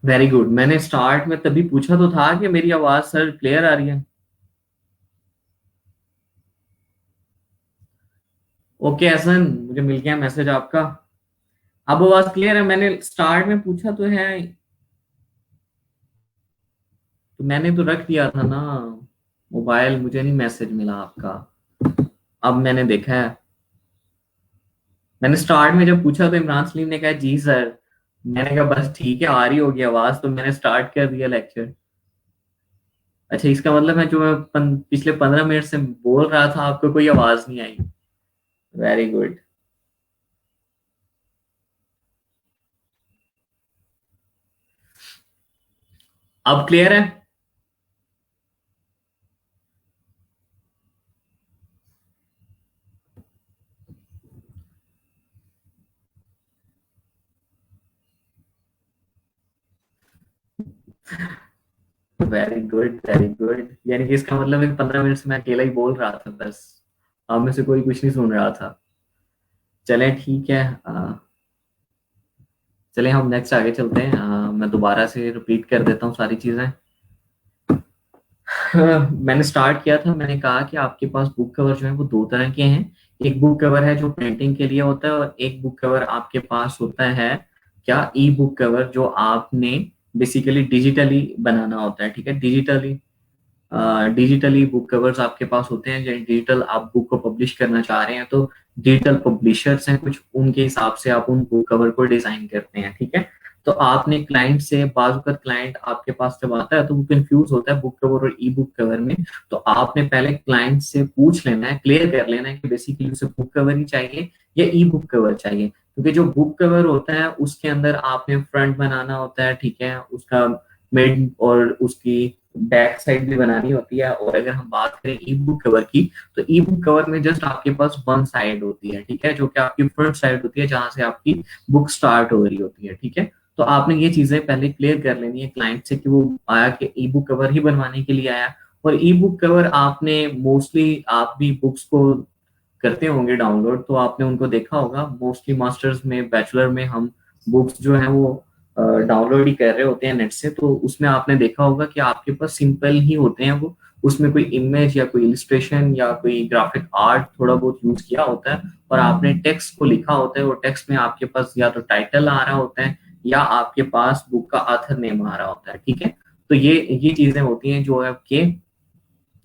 Very good. मैंने start में तभी पूछा तो था कि मेरी आवाज सर क्लियर आ रही है। ओके एहसन, मुझे मिल गया मैसेज आपका। अब आवाज क्लियर है। मैंने स्टार्ट में पूछा तो है, तो मैंने तो रख दिया था ना मोबाइल, मुझे नहीं मैसेज मिला आपका। अब मैंने देखा है। मैंने स्टार्ट में जब पूछा तो इमरान सलीम ने कहा जी सर। मैंने कहा बस ठीक है, आ रही होगी आवाज, तो मैंने स्टार्ट कर दिया लेक्चर। अच्छा, इसका मतलब है जो मैं पिछले 15 मिनट से बोल रहा था आपको कोई आवाज नहीं आई। Very good. अब क्लियर है। वेरी गुड वेरी गुड, यानी कि इसका मतलब है 15 मिनट से मैं अकेला ही बोल रहा था बस। आप में से कोई कुछ नहीं सुन रहा था। चलें ठीक है। चलें हम नेक्स्ट आगे चलते हैं। मैं दोबारा से रिपीट कर देता हूँ सारी चीजें। मैंने स्टार्ट किया था, मैंने कहा कि आपके पास बुक कवर जो है वो दो तरह के हैं। एक बुक कवर है जो प्रिंटिंग के लिए होता है, और एक बुक कवर आपके पास होता है क्या, ई बुक कवर, जो आपने बेसिकली डिजिटली बनाना होता है। ठीक है, डिजिटली बुक कवर्स आपके पास होते हैं। जब डिजिटल आप बुक को पब्लिश करना चाह रहे हैं तो डिजिटल पब्लिशर्स हैं कुछ, उनके हिसाब से आप उन बुक कवर को डिजाइन करते हैं। ठीक है, तो आपने क्लाइंट से, बाजूकर क्लाइंट आपके पास जब आता है तो वो कंफ्यूज होता है बुक कवर और ई बुक कवर में। तो आपने पहले क्लाइंट से पूछ लेना है, क्लियर कर लेना है कि बेसिकली उसे बुक कवर ही चाहिए या ई बुक कवर चाहिए। क्योंकि जो बुक कवर होता है उसके अंदर आपने फ्रंट बनाना होता है, ठीक है, उसका मिड और उसकी बैक साइड भी बनानी होती है। और अगर हम बात करें ई बुक कवर की, तो ई बुक कवर में जस्ट आपके पास वन साइड होती है, ठीक है, जो कि आपकी फ्रंट साइड होती है, जहां से आपकी बुक स्टार्ट हो रही होती है। ठीक है, तो आपने ये चीजें पहले क्लियर कर लेनी है क्लाइंट से कि वो आया कि ई बुक कवर ही बनवाने के लिए आया। और ई बुक कवर आपने मोस्टली, आप भी बुक्स को करते होंगे डाउनलोड, तो आपने उनको देखा होगा मोस्टली मास्टर्स में, बैचलर में हम बुक्स जो है वो डाउनलोड ही कर रहे होते हैं नेट से। तो उसमें आपने देखा होगा कि आपके पास सिंपल ही होते हैं वो, उसमें कोई इमेज या कोई इलिस्ट्रेशन या कोई ग्राफिक आर्ट थोड़ा बहुत यूज किया होता है, और आपने टेक्स्ट को लिखा होता है, और टेक्स्ट में आपके पास या तो टाइटल आ रहा होता है या आपके पास बुक का ऑथर नेम आ रहा होता है। ठीक है, तो ये चीजें होती हैं जो आपके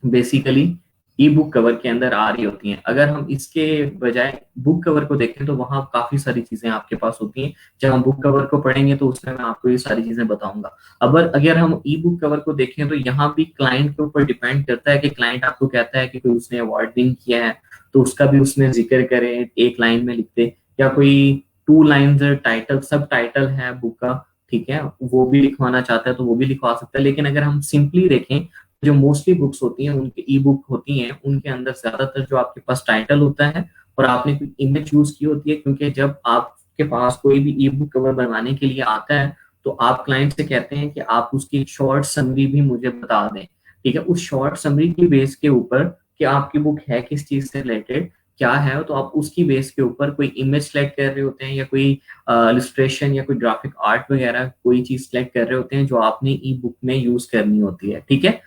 बेसिकली ई बुक कवर के अंदर आ रही होती हैं। अगर हम इसके बजाय बुक कवर को देखें तो वहां काफी सारी चीजें आपके पास होती हैं। जब हम बुक कवर को पढ़ेंगे तो उसमें मैं आपको ये सारी चीजें बताऊंगा। अब अगर हम ई बुक कवर को देखें तो यहाँ भी क्लाइंट के ऊपर डिपेंड करता है कि क्लाइंट आपको कहता है कि कोई उसने अवार्ड विन किया है तो उसका भी उसमें जिक्र करें, एक लाइन में लिख दे, या कोई टू लाइन टाइटल, सब टाइटल है बुक का, ठीक है, वो भी लिखवाना चाहता है तो वो भी लिखवा सकता है। लेकिन अगर हम सिंपली देखें, जो मोस्टली बुक्स होती हैं, उनकी ई बुक होती हैं, उनके अंदर ज्यादातर जो आपके पास टाइटल होता है और आपने कोई इमेज यूज की होती है। क्योंकि जब आपके पास कोई भी ई बुक कवर बनवाने के लिए आता है तो आप क्लाइंट से कहते हैं कि आप उसकी शॉर्ट समरी भी मुझे बता दें। ठीक है, उस शॉर्ट समरी की बेस के ऊपर कि आपकी बुक है किस चीज से रिलेटेड, क्या है, तो आप उसकी बेस के ऊपर कोई इमेज सेलेक्ट कर रहे होते हैं या कोई इलस्ट्रेशन या कोई ग्राफिक आर्ट वगैरह कोई चीज सेलेक्ट कर रहे होते हैं जो आपने ई बुक में यूज करनी होती है। ठीक है,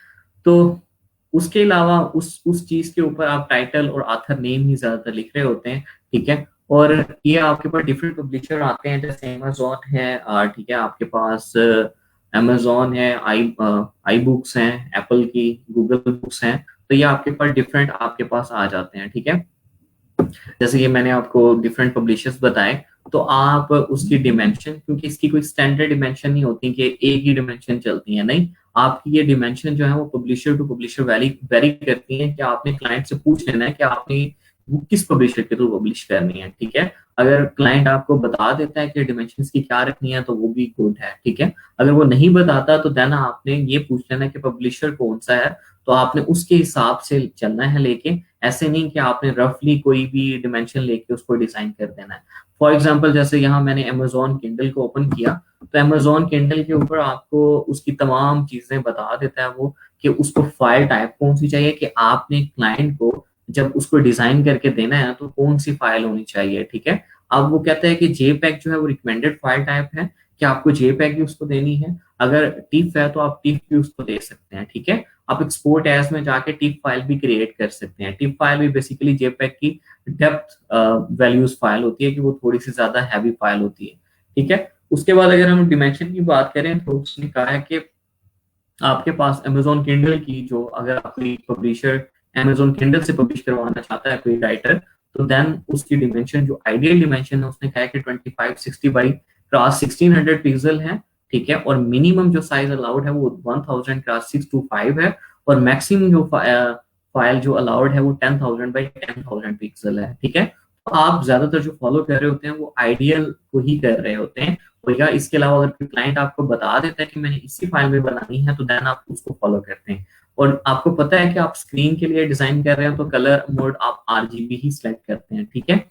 तो उसके अलावा उस चीज के ऊपर आप टाइटल और ऑथर नेम ही ज्यादातर लिख रहे होते हैं। ठीक है, और ये आपके पास डिफरेंट पब्लिशर आते हैं, जैसे अमेजोन है, ठीक है, आपके पास अमेजोन है, आई बुक्स हैं, एप्पल की, गूगल बुक्स हैं। तो ये आपके पास डिफरेंट आपके पास आ जाते हैं। ठीक है, जैसे कि मैंने आपको डिफरेंट पब्लिशर्स बताए, तो आप उसकी डिमेंशन, क्योंकि इसकी कोई स्टैंडर्ड डिमेंशन नहीं होती कि एक ही डिमेंशन चलती है, नहीं, आपकी ये डिमेंशन जो है वो publisher to publisher very vary करती है। कि आपने क्लाइंट से पूछ लेना है कि आपने वो किस पब्लिशर के थ्रू पब्लिश करनी है। ठीक है, अगर क्लाइंट आपको बता देता है कि डिमेंशन की क्या रखनी है तो वो भी गुड है। ठीक है, अगर वो नहीं बताता तो देन आपने ये पूछ लेना कि पब्लिशर कौन सा है, तो आपने उसके हिसाब से चलना है। लेके ऐसे नहीं कि आपने रफली कोई भी डिमेंशन लेके उसको डिजाइन कर देना है। फॉर एग्जाम्पल जैसे यहाँ मैंने अमेजोन किंडल को ओपन किया, तो अमेजोन किंडल के ऊपर आपको उसकी तमाम चीजें बता देता है वो, कि उसको फाइल टाइप कौन सी चाहिए, कि आपने क्लाइंट को जब उसको डिजाइन करके देना है तो कौन सी फाइल होनी चाहिए, ठीक है। अब वो कहता है कि जेपैग जो है वो रिकमेंडेड फाइल टाइप है, कि आपको जेपैग भी उसको देनी है, अगर टिफ है तो आप टिफ भी उसको दे सकते हैं, ठीक है। आप एक्सपोर्ट एज में जाके टिफ फाइल भी क्रिएट कर सकते हैं। टिफ फाइल भी बेसिकली जेपैग की डेप्थ वैल्यूज फाइल होती है, कि वो थोड़ी सी ज्यादा हैवी फाइल होती है, ठीक है। उसके बाद अगर हम डिमेंशन की बात करें तो उसने कहा है कि आपके पास अमेजोन किंडल की जो, अगर कोई पब्लिशर अमेजोन किंडल से पब्लिश करवाना चाहता है कोई राइटर, तो देन उसकी डिमेंशन जो आइडियल डिमेंशन है उसने कहा है कि 2560 बाई क्रॉस 1600 पिक्सल है, ठीक है। और मिनिमम जो साइज अलाउड है वो 1000 क्रॉस 625 है, और मैक्सिमम जो फाइल जो अलाउड है वो 10,000 बाई 10,000 पिक्सल है, ठीक है। तो आप ज्यादातर जो फॉलो कर रहे होते हैं वो आइडियल को ही कर रहे होते हैं, और या इसके अलावा अगर कोई क्लाइंट आपको बता देता है कि मैंने इसी फाइल में बनानी है, तो देन आप उसको फॉलो करते हैं। और आपको पता है कि आप स्क्रीन के लिए डिजाइन कर रहे हैं तो कलर मोड आप आरजीबी ही सिलेक्ट करते हैं, ठीक है।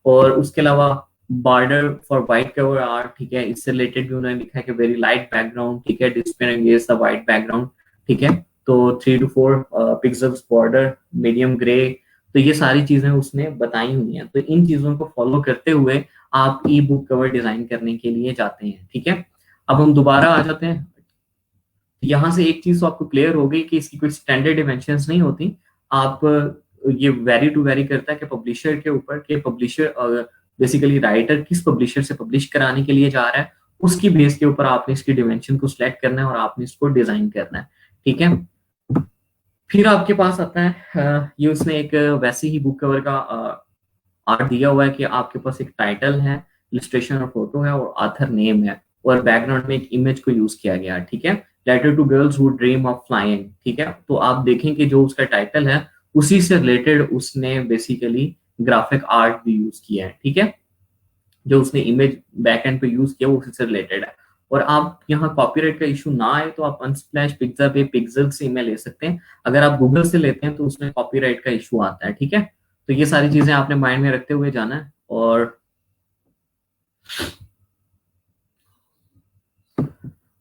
और उसके अलावा border for white cover art, ठीक है, इससे रिलेटेड भी उन्होंने लिखा है कि वेरी लाइट बैकग्राउंड, ठीक है, display engage the white background, ठीक है। तो 3 to 4 pixels border, medium grey, तो ये सारी चीजें उसने बताई हुई हैं। तो इन चीजों को फॉलो करते हुए आप ई बुक कवर डिजाइन करने के लिए जाते हैं, ठीक है। अब हम दोबारा आ जाते हैं, यहाँ से एक चीज तो आपको क्लियर हो गई कि इसकी कोई स्टैंडर्ड डिमेंशंस नहीं होती। आप ये वेरी टू वेरी करता है कि पब्लिशर के ऊपर, कि पब्लिशर बेसिकली राइटर किस पब्लिशर से पब्लिश कराने के लिए जा रहा है, उसकी बेस के ऊपर आपने इसकी डिमेंशन को सिलेक्ट करना है और आपने इसको डिजाइन करना है, ठीक है। फिर आपके पास आता है ये उसने एक वैसे ही बुक कवर का आर्ट दिया हुआ है, कि आपके पास एक टाइटल है, इलस्ट्रेशन और फोटो है, और ऑथर नेम है, और बैकग्राउंड में एक इमेज को यूज किया गया है, ठीक है। Letter to girls who dream of flying, ठीक है। तो आप देखें कि जो उसका टाइटल है उसी से रिलेटेड उसने बेसिकली ग्राफिक आर्ट भी यूज किया है, ठीक है। जो उसने इमेज बैक एंड पे यूज किया वो उसी से रिलेटेड है। और आप यहाँ कॉपीराइट का इशू ना आए तो आप अनस्प्लैश पिक्सल पे पिक्सल से ईमेल ले सकते हैं। अगर आप गूगल से लेते हैं तो उसमें कॉपीराइट का इशू आता है, ठीक है। तो ये सारी चीजें आपने माइंड में रखते हुए जाना है। और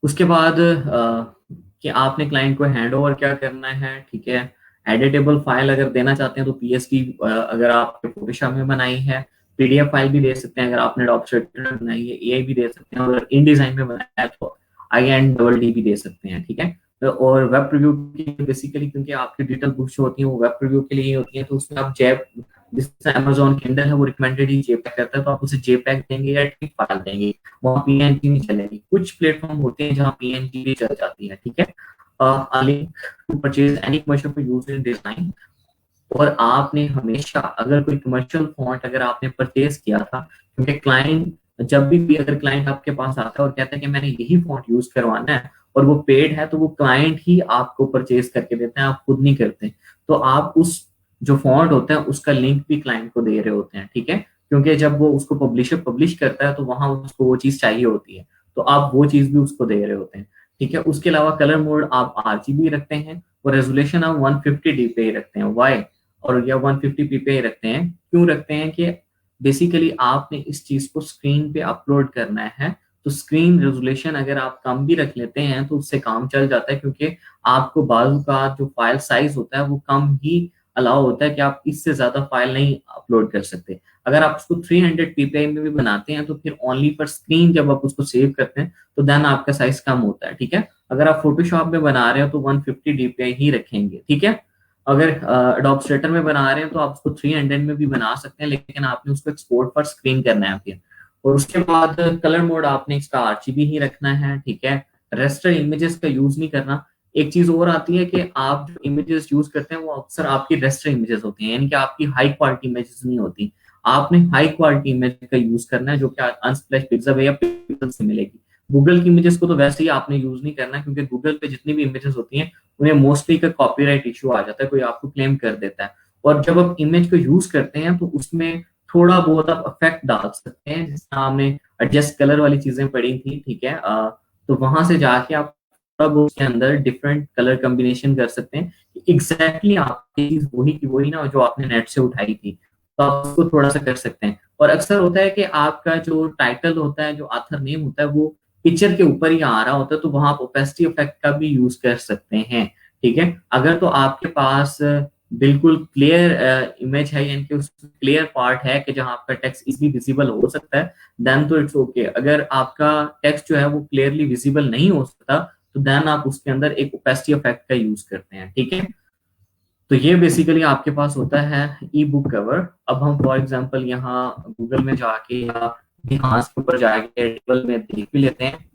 उसके बाद कि आपने क्लाइंट को हैंड ओवर क्या करना है, ठीक है। एडिटेबल फाइल अगर देना चाहते हैं तो पीएसडी अगर आपने फोटोशॉप में बनाई है, पीडीएफ फाइल भी दे सकते हैं, अगर आपने डॉक्यूमेंट में बनाई है एआई भी दे सकते हैं, अगर इन डिजाइन में बनाया है तो आई एंड डबल डी भी दे सकते हैं, ठीक है। और वेब प्रीव्यू की बेसिकली, क्योंकि आपकी डिजिटल बुक्स जो होती हैं वो वेब प्रीव्यू के लिए ही होती हैं, तो उसमें आप जैप, जिससे अमेजोन किंडल है वो रिकमेंडेड ही जेपैग करता है, तो आप उसे जेपैग देंगे या टिक फाइल देंगे, वहाँ पीएनजी नहीं चलेगी। कुछ प्लेटफॉर्म होते हैं जहाँ पीएनजी भी चल जाती है, ठीक है। Link to purchase any commercial for use in design. और आपने हमेशा अगर कोई कमर्शियल फॉन्ट अगर आपने परचेज किया था, क्योंकि क्लाइंट जब भी अगर क्लाइंट आपके पास आता है और कहता है कि मैंने यही फॉन्ट यूज करवाना है और वो पेड है, तो वो क्लाइंट ही आपको परचेज करके देते हैं, आप खुद नहीं करते। तो आप उस जो फॉन्ट होता है उसका लिंक भी क्लाइंट को दे रहे होते हैं, ठीक है। क्योंकि जब वो उसको पब्लिशर पब्लिश करता है तो वहां उसको वो चीज चाहिए होती है, तो आप वो चीज भी उसको दे रहे होते हैं, ठीक है। उसके अलावा कलर मोड आप आरजीबी रखते हैं, और रेजोल्यूशन आप 150 डी रखते हैं, वाई और या 150p पे रखते हैं। क्यों रखते हैं कि बेसिकली आपने इस चीज को स्क्रीन पे अपलोड करना है, तो स्क्रीन रेजोल्यूशन अगर आप कम भी रख लेते हैं तो उससे काम चल जाता है, क्योंकि आपको बाजू का जो फाइल साइज होता है वो कम ही अलाउ होता है, कि आप इससे ज्यादा फाइल नहीं अपलोड कर सकते। अगर आप उसको 300 ppi में भी बनाते हैं तो फिर ओनली पर स्क्रीन जब आप उसको सेव करते हैं तो देन आपका साइज कम होता है, ठीक है। अगर आप फोटोशॉप में बना रहे हो तो 150 dpi ही रखेंगे, ठीक है। अगर अडोब स्ट्रेटर में बना रहे हैं तो आप उसको 300 में भी बना सकते हैं, लेकिन आपने उसको एक्सपोर्ट पर स्क्रीन करना है फिर। और उसके बाद कलर मोड आपने इसका आरजीबी ही रखना है, ठीक है। रेस्टर इमेजेस का यूज नहीं करना। एक चीज और आती है कि आप जो इमेजेस यूज करते हैं वो अक्सर आपकी रेस्टर इमेजेस होती हैं, यानी कि आपकी हाई क्वालिटी इमेजेस नहीं होती। आपने हाई क्वालिटी इमेज का यूज करना है, जो कि अनस्प्लैश पिक्सल या पिक्सल से मिलेगी। गूगल की इमेजेस को तो वैसे ही आपने यूज नहीं करना, क्योंकि गूगल पे जितनी भी इमेजेस होती हैं उन्हें मोस्टली का कॉपीराइट इशू आ जाता है, कोई आपको क्लेम कर देता है। और जब आप इमेज को यूज करते हैं तो उसमें थोड़ा बहुत आप इफेक्ट डाल सकते हैं, जिस तरह हमने एडजस्ट कलर वाली चीजें पढ़ी थी, ठीक है। तो वहां से जाके आप थोड़ा बहुत उसके अंदर डिफरेंट कलर कॉम्बिनेशन कर सकते हैं, एग्जैक्टली आपकी चीज वही की वही ना जो आपने नेट से उठाई थी, तो आप उसको थोड़ा सा कर सकते हैं। और अक्सर होता है कि आपका जो टाइटल होता है, जो ऑथर नेम होता है, वो पिक्चर के ऊपर ही आ रहा होता है, तो वहां आप ओपेसिटी इफेक्ट का भी यूज कर सकते हैं। ठीक है, अगर तो आपके पास बिल्कुल क्लियर इमेज है, यानी कि उसमें क्लियर पार्ट है कि जहां आपका टेक्स्ट इजीली विजिबल हो सकता है, देन तो इट्स ओके। अगर आपका टेक्स्ट जो है वो क्लियरली विजिबल नहीं हो सकता, तो देन आप उसके अंदर एक ओपेसिटी इफेक्ट का यूज करते हैं। ठीक है, तो ये बेसिकली आपके पास होता है ई बुक कवर। अब हम फॉर एग्जांपल यहाँ गूगल में जाके या इतिहास के ऊपर जाके टेबल में देख भी लेते हैं।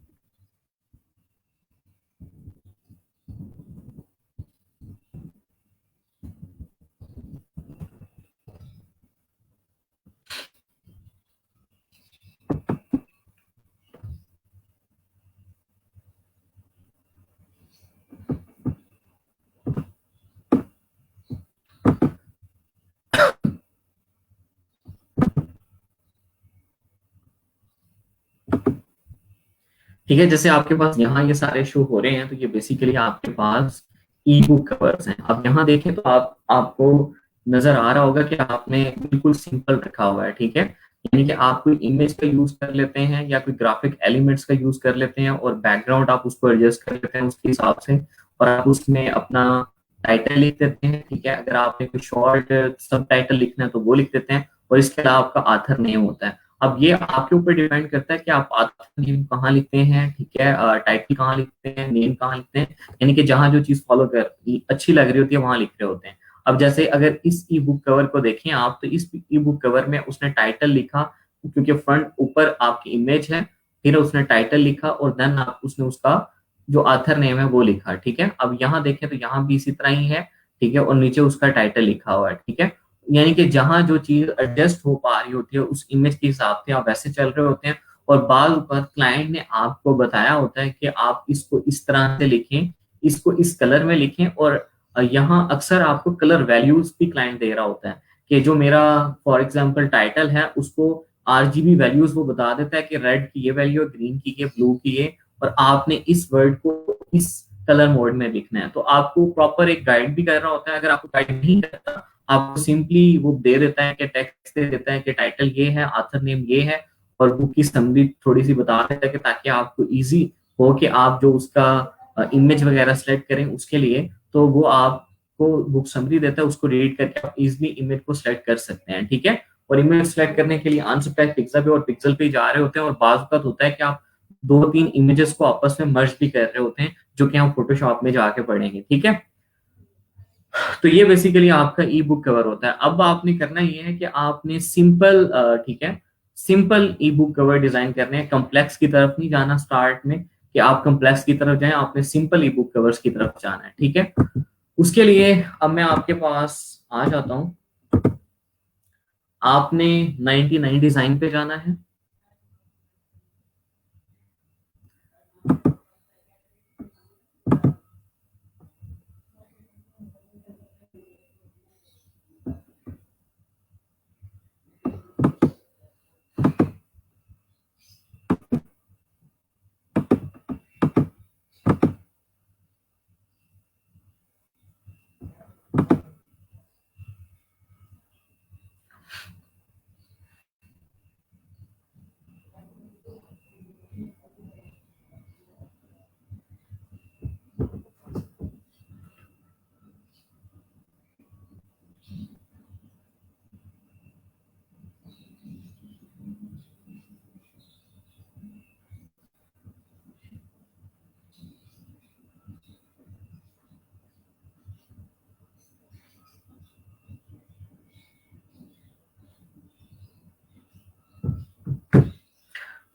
ठीक है, जैसे आपके पास यहाँ ये सारे शो हो रहे हैं, तो ये बेसिकली आपके पास ई बुक कवर्स हैं। अब यहाँ देखें तो आपको नजर आ रहा होगा कि आपने बिल्कुल सिंपल रखा हुआ है। ठीक है, यानी कि आप कोई इमेज का यूज कर लेते हैं या कोई ग्राफिक एलिमेंट्स का यूज कर लेते हैं, और बैकग्राउंड आप उसको एडजस्ट कर लेते हैं उसके हिसाब से, और आप उसमें अपना टाइटल लिख देते हैं। ठीक है, अगर आपने कोई शॉर्ट सब टाइटल लिखना है तो वो लिख देते हैं, और इसके अलावा आपका आथर नेम होता है। अब ये आपके ऊपर डिपेंड करता है कि आप आथर नेम कहाँ लिखते हैं। ठीक है, टाइटल कहाँ लिखते हैं, नेम कहाँ लिखते हैं, यानी कि जहाँ जो चीज फॉलो कर अच्छी लग रही होती है वहां लिख रहे होते हैं। अब जैसे अगर इस ई बुक कवर को देखें आप, तो इस ई बुक कवर में उसने टाइटल लिखा, क्योंकि फ्रंट ऊपर आपकी इमेज है, फिर उसने टाइटल लिखा, और देन आप उसने उसका जो आथर नेम है वो लिखा। ठीक है, अब यहाँ देखें तो यहाँ भी इसी तरह ही है। ठीक है, और नीचे उसका टाइटल लिखा हुआ है। ठीक है, यानी कि जहां जो चीज एडजस्ट हो पा रही होती है उस इमेज के हिसाब से आप वैसे चल रहे होते हैं। और बाद पर क्लाइंट ने आपको बताया होता है कि आप इसको इस तरह से लिखें, इसको इस कलर में लिखें, और यहाँ अक्सर आपको कलर वैल्यूज भी क्लाइंट दे रहा होता है, कि जो मेरा फॉर एग्जांपल टाइटल है उसको आरजीबी वैल्यूज वो बता देता है कि रेड की ये वैल्यू है, ग्रीन की ये, ब्लू की ये, और आपने इस वर्ड को इस कलर मोड में लिखना है। तो आपको प्रॉपर एक गाइड भी कर रहा होता है। अगर आपको गाइड नहीं करता, आपको सिंपली वो दे देता है कि टेक्स्ट दे देता है कि टाइटल ये है, ऑथर नेम ये है, और बुक की समरी थोड़ी सी बता देता है कि ताकि आपको इजी हो कि आप जो उसका इमेज वगैरह सेलेक्ट करें उसके लिए, तो वो आपको बुक समरी देता है, उसको रीड करके आप इजिली इमेज को सिलेक्ट कर सकते हैं। ठीक है, और इमेज सेलेक्ट करने के लिए अनसब्ट्रैक्ट पिक्सल पे और पिक्सल पे जा रहे होते हैं, और बाज़ वक़्त होता है कि आप दो तीन इमेजेस को आपस में मर्ज भी कर रहे होते हैं, जो कि हम फोटोशॉप में जाके पढ़ेंगे। ठीक है, तो ये बेसिकली आपका ई बुक कवर होता है। अब आपने करना ये है कि आपने सिंपल, ठीक है, सिंपल ई बुक कवर डिजाइन करने हैं, कम्प्लेक्स की तरफ नहीं जाना स्टार्ट में कि आप कम्प्लेक्स की तरफ जाएं, आपने सिंपल ई बुक कवर्स की तरफ जाना है। ठीक है, उसके लिए अब मैं आपके पास आ जाता हूं। आपने 99 डिजाइन पे जाना है।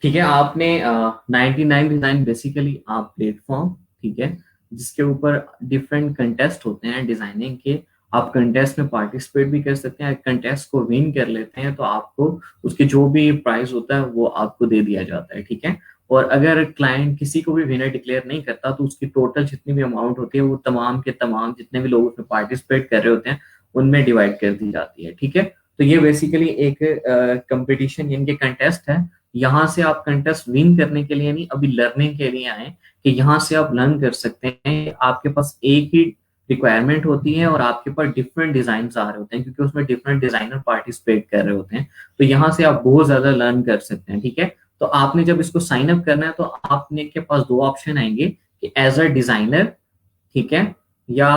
ठीक है, आपने 99 डिजाइन बेसिकली आप प्लेटफॉर्म, ठीक है, जिसके ऊपर डिफरेंट कंटेस्ट होते हैं डिजाइनिंग के, आप कंटेस्ट में पार्टिसिपेट भी कर सकते हैं। कंटेस्ट को विन कर लेते हैं तो आपको उसके जो भी प्राइस होता है वो आपको दे दिया जाता है। ठीक है, और अगर क्लाइंट किसी को भी विनर डिक्लेयर नहीं करता, तो उसकी टोटल जितनी भी अमाउंट होती है वो तमाम के तमाम जितने भी लोग उसमें पार्टिसिपेट कर रहे होते हैं उनमें डिवाइड कर दी जाती है। ठीक है, तो ये बेसिकली एक कंपटीशन यानी कि कंटेस्ट है। यहाँ से आप कंटेस्ट विन करने के लिए नहीं, अभी लर्निंग के लिए आए, कि यहाँ से आप लर्न कर सकते हैं। आपके पास एक ही रिक्वायरमेंट होती है और आपके पास डिफरेंट डिजाइन आ रहे होते हैं, क्योंकि उसमें डिफरेंट डिजाइनर पार्टिसिपेट कर रहे होते हैं। तो यहाँ से आप बहुत ज्यादा लर्न कर सकते हैं, ठीक है। तो आपने जब इसको साइन अप करना है तो आपने के पास दो ऑप्शन आएंगे कि एज अ डिजाइनर, ठीक है, या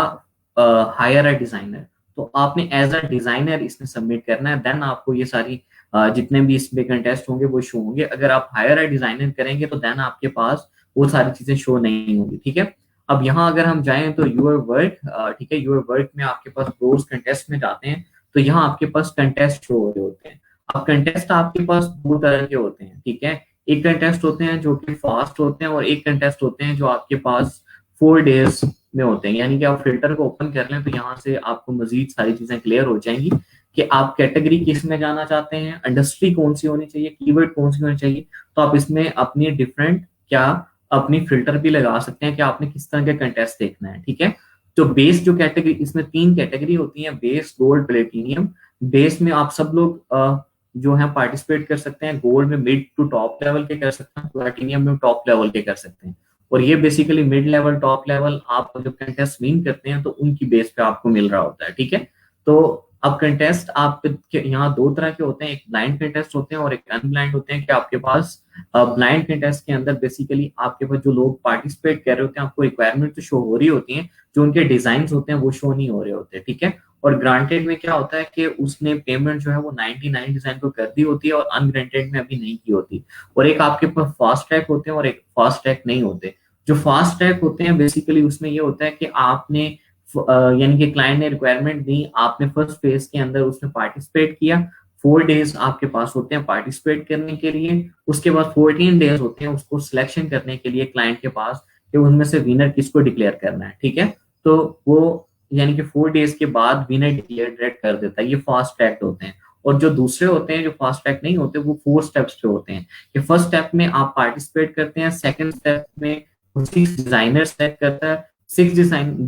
हायर अ डिजाइनर। तो आपने एज अ डिजाइनर इसमें सबमिट करना है, देन आपको ये सारी जितने भी इसमें कंटेस्ट होंगे वो शो होंगे। अगर आप हायर अ डिजाइनर करेंगे तो देन आपके पास वो सारी चीजें शो नहीं होंगी, ठीक है। अब यहाँ अगर हम जाएं तो यूर वर्क, ठीक है, यूर वर्क में आपके पास रोज कंटेस्ट में जाते हैं, तो यहाँ आपके पास कंटेस्ट शो हो रहे होते हैं। अब कंटेस्ट आपके पास दो तरह के होते हैं, ठीक है। एक कंटेस्ट होते हैं जो कि फास्ट होते हैं, और एक कंटेस्ट होते हैं जो आपके पास 4 डेज में होते हैं। यानी कि आप फिल्टर को ओपन कर लें तो यहाँ से आपको मजीद सारी चीजें क्लियर हो जाएंगी कि आप कैटेगरी किस में जाना चाहते हैं, इंडस्ट्री कौन सी होनी चाहिए, कीवर्ड कौन सी होनी चाहिए। तो आप इसमें अपनी डिफरेंट क्या अपनी फिल्टर भी लगा सकते हैं कि आपने किस तरह के कंटेस्ट देखना है, ठीक है। तो बेस जो कैटेगरी, इसमें 3 कैटेगरी होती है, बेस, गोल्ड, प्लेटिनियम। बेस में आप सब लोग जो है पार्टिसिपेट कर सकते हैं। गोल्ड में मिड टू टॉप लेवल के कर सकते हैं, प्लेटिनियम में टॉप लेवल के कर सकते हैं। और ये basically mid level, top level आप जब कंटेस्ट विन करते हैं तो उनकी बेस पे आपको मिल रहा होता है, ठीक है। तो अब कंटेस्ट आप यहाँ दो तरह के होते हैं, एक ब्लाइंड कंटेस्ट होते हैं और एक अनब्लाइंड होते हैं। कि आपके पास ब्लाइंड कंटेस्ट के अंदर बेसिकली आपके पास जो लोग पार्टिसिपेट कर रहे होते हैं, आपको रिक्वायरमेंट तो शो हो रही होती है, जो उनके डिजाइन होते हैं वो शो नहीं हो रहे होते, ठीक है। और ग्रांटेड में क्या होता है कि उसने पेमेंट जो है वो 99 डिजाइन को कर दी होती है और अनग्रांटेड में अभी नहीं की होती। और एक आपके पास फास्ट ट्रैक होते हैं और एक फास्ट ट्रैक नहीं होते। जो फास्ट ट्रैक होते हैं बेसिकली उसमें ये होता है कि आपने यानी कि क्लाइंट ने रिक्वायरमेंट दी, आपने फर्स्ट फेज के अंदर उसमें पार्टिसिपेट किया। 4 डेज आपके पास होते हैं पार्टिसिपेट करने के लिए। उसके बाद 14 डेज होते हैं उसको सिलेक्शन करने के लिए क्लाइंट के पास कि उनमें से विनर किसको डिक्लेयर करना है, ठीक है। तो वो यानी कि 4 डेज के बाद विनर डिक्लेयर कर देता है। ये फास्ट ट्रैक होते हैं। और जो दूसरे होते हैं जो फास्ट ट्रैक नहीं होते, वो 4 स्टेप्स पे होते हैं। कि फर्स्ट स्टेप में आप पार्टिसिपेट करते हैं, सेकंड स्टेप में 6 डिजाइनर सेलेक्ट करता है, 6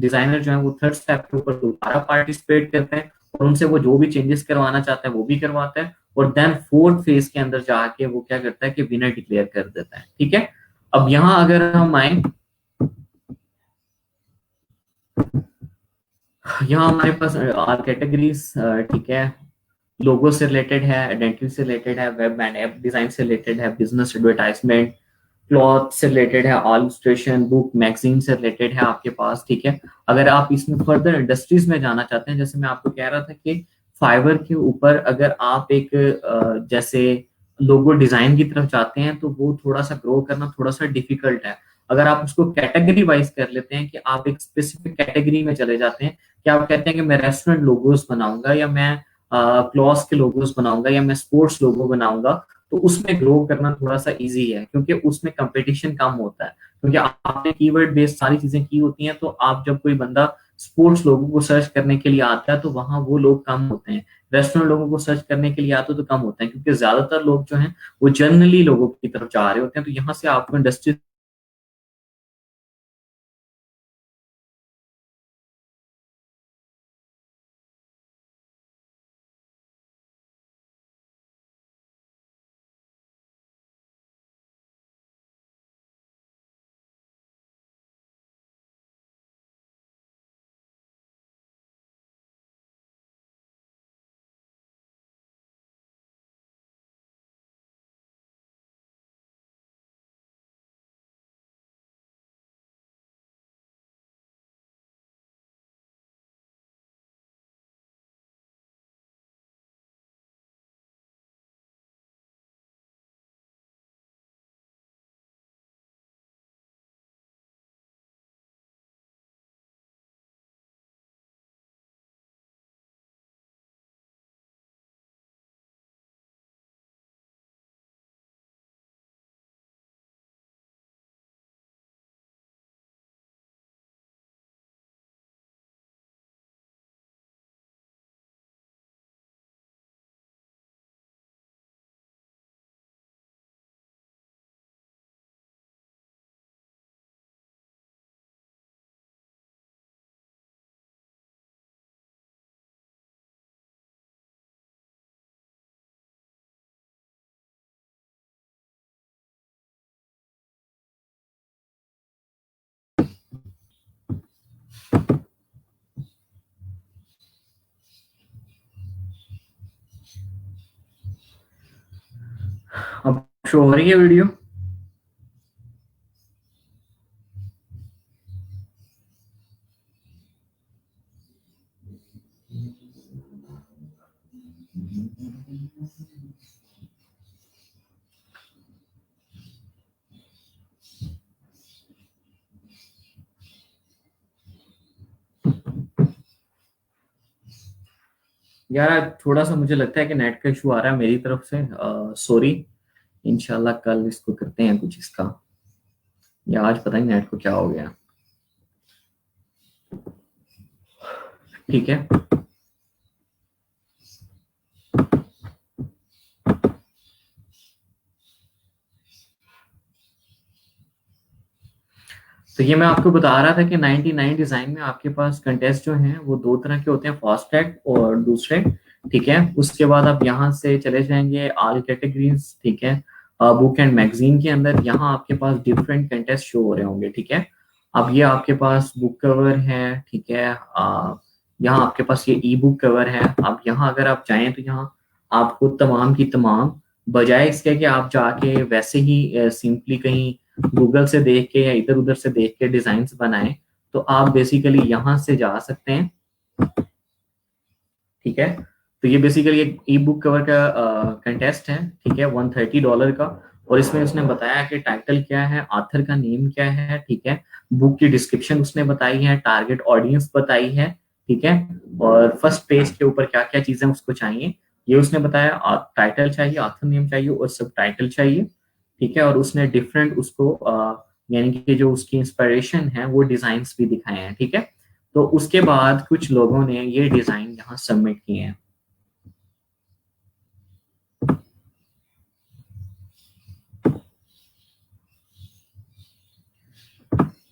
डिजाइनर जो है वो थर्ड स्टेप के ऊपर दोबारा पार्टिसिपेट करते हैं और उनसे वो जो भी चेंजेस करवाना चाहता है वो भी करवाता है। और देन फोर्थ फेज के अंदर जाके वो क्या करता है कि विनर डिक्लेयर कर देता है, ठीक है। अब यहाँ अगर हम आए, यहाँ हमारे पास आर कैटेगरीज, ठीक है। लोगो से रिलेटेड है, आइडेंटिटी से रिलेटेड है, वेब एंड ऐप डिजाइन से रिलेटेड है, बिजनेस एडवर्टाइजमेंट, क्लॉथ से रिलेटेड है, ऑलस्ट्रेशन, बुक, मैगजीन से रिलेटेड है आपके पास, ठीक है। अगर आप इसमें फर्दर इंडस्ट्रीज में जाना चाहते हैं, जैसे मैं आपको कह रहा था कि फाइवर के ऊपर अगर आप एक जैसे लोगो डिजाइन की तरफ जाते हैं तो वो थोड़ा सा ग्रो करना थोड़ा सा डिफिकल्ट है। अगर आप उसको कैटेगरी वाइज कर लेते हैं कि आप एक स्पेसिफिक कैटेगरी में चले जाते हैं, कि आप कहते हैं कि मैं रेस्टोरेंट लोगोस बनाऊंगा, या मैं क्लॉथ के लोगोस बनाऊंगा, या मैं स्पोर्ट्स लोगो बनाऊंगा, तो उसमें ग्रो करना थोड़ा सा इजी है, क्योंकि उसमें कंपटीशन कम होता है। क्योंकि आपने कीवर्ड बेस्ड सारी चीजें की होती हैं, तो आप जब कोई बंदा स्पोर्ट्स लोगों को सर्च करने के लिए आता है तो वहां वो लोग कम होते हैं। रेस्टोरेंट लोगों को सर्च करने के लिए आते तो कम होते हैं, क्योंकि ज्यादातर लोग जो हैं वो जनरली लोगों की तरफ जा रहे होते हैं। तो यहाँ से आपको इंडस्ट्री अब शो हो रही है वीडियो? यार थोड़ा सा मुझे लगता है कि नेट का इशू आ रहा है मेरी तरफ से, सॉरी। इंशाल्लाह कल इसको करते हैं कुछ इसका, या आज पता नहीं नेट को क्या हो गया। ठीक है। तो ये मैं आपको बता रहा था कि 99 डिजाइन में आपके पास कंटेस्ट जो हैं वो दो तरह के होते हैं, फास्ट टैग और दूसरे। ठीक है, उसके बाद आप यहाँ से चले जाएंगे ऑल कैटेगरीज। ठीक है, बुक एंड मैगजीन के अंदर यहाँ आपके पास डिफरेंट कंटेस्ट शो हो रहे होंगे। ठीक है, अब ये आपके पास बुक कवर है। ठीक है, यहाँ आपके पास ये ई बुक कवर है। अब यहाँ अगर आप चाहें तो यहाँ आपको तमाम की तमाम, बजाय इसके कि आप जाके वैसे ही सिंपली कहीं गूगल से देख के या इधर उधर से देख के डिजाइन बनाएं, तो आप बेसिकली यहाँ से जा सकते हैं। ठीक है, तो ये बेसिकली एक ई बुक कवर का कंटेस्ट है। ठीक है, $130 का। और इसमें उसने बताया कि टाइटल क्या है, ऑथर का नेम क्या है। ठीक है, बुक की डिस्क्रिप्शन उसने बताई है, टारगेट ऑडियंस बताई है। ठीक है, और फर्स्ट पेज के ऊपर क्या क्या चीजें उसको चाहिए ये उसने बताया। टाइटल चाहिए, ऑथर नेम चाहिए और सब टाइटल चाहिए। ठीक है, और उसने डिफरेंट उसको यानी कि जो उसकी इंस्पिरेशन है वो डिजाइन्स भी दिखाए हैं। ठीक है, तो उसके बाद कुछ लोगों ने ये डिजाइन यहाँ सबमिट किए हैं।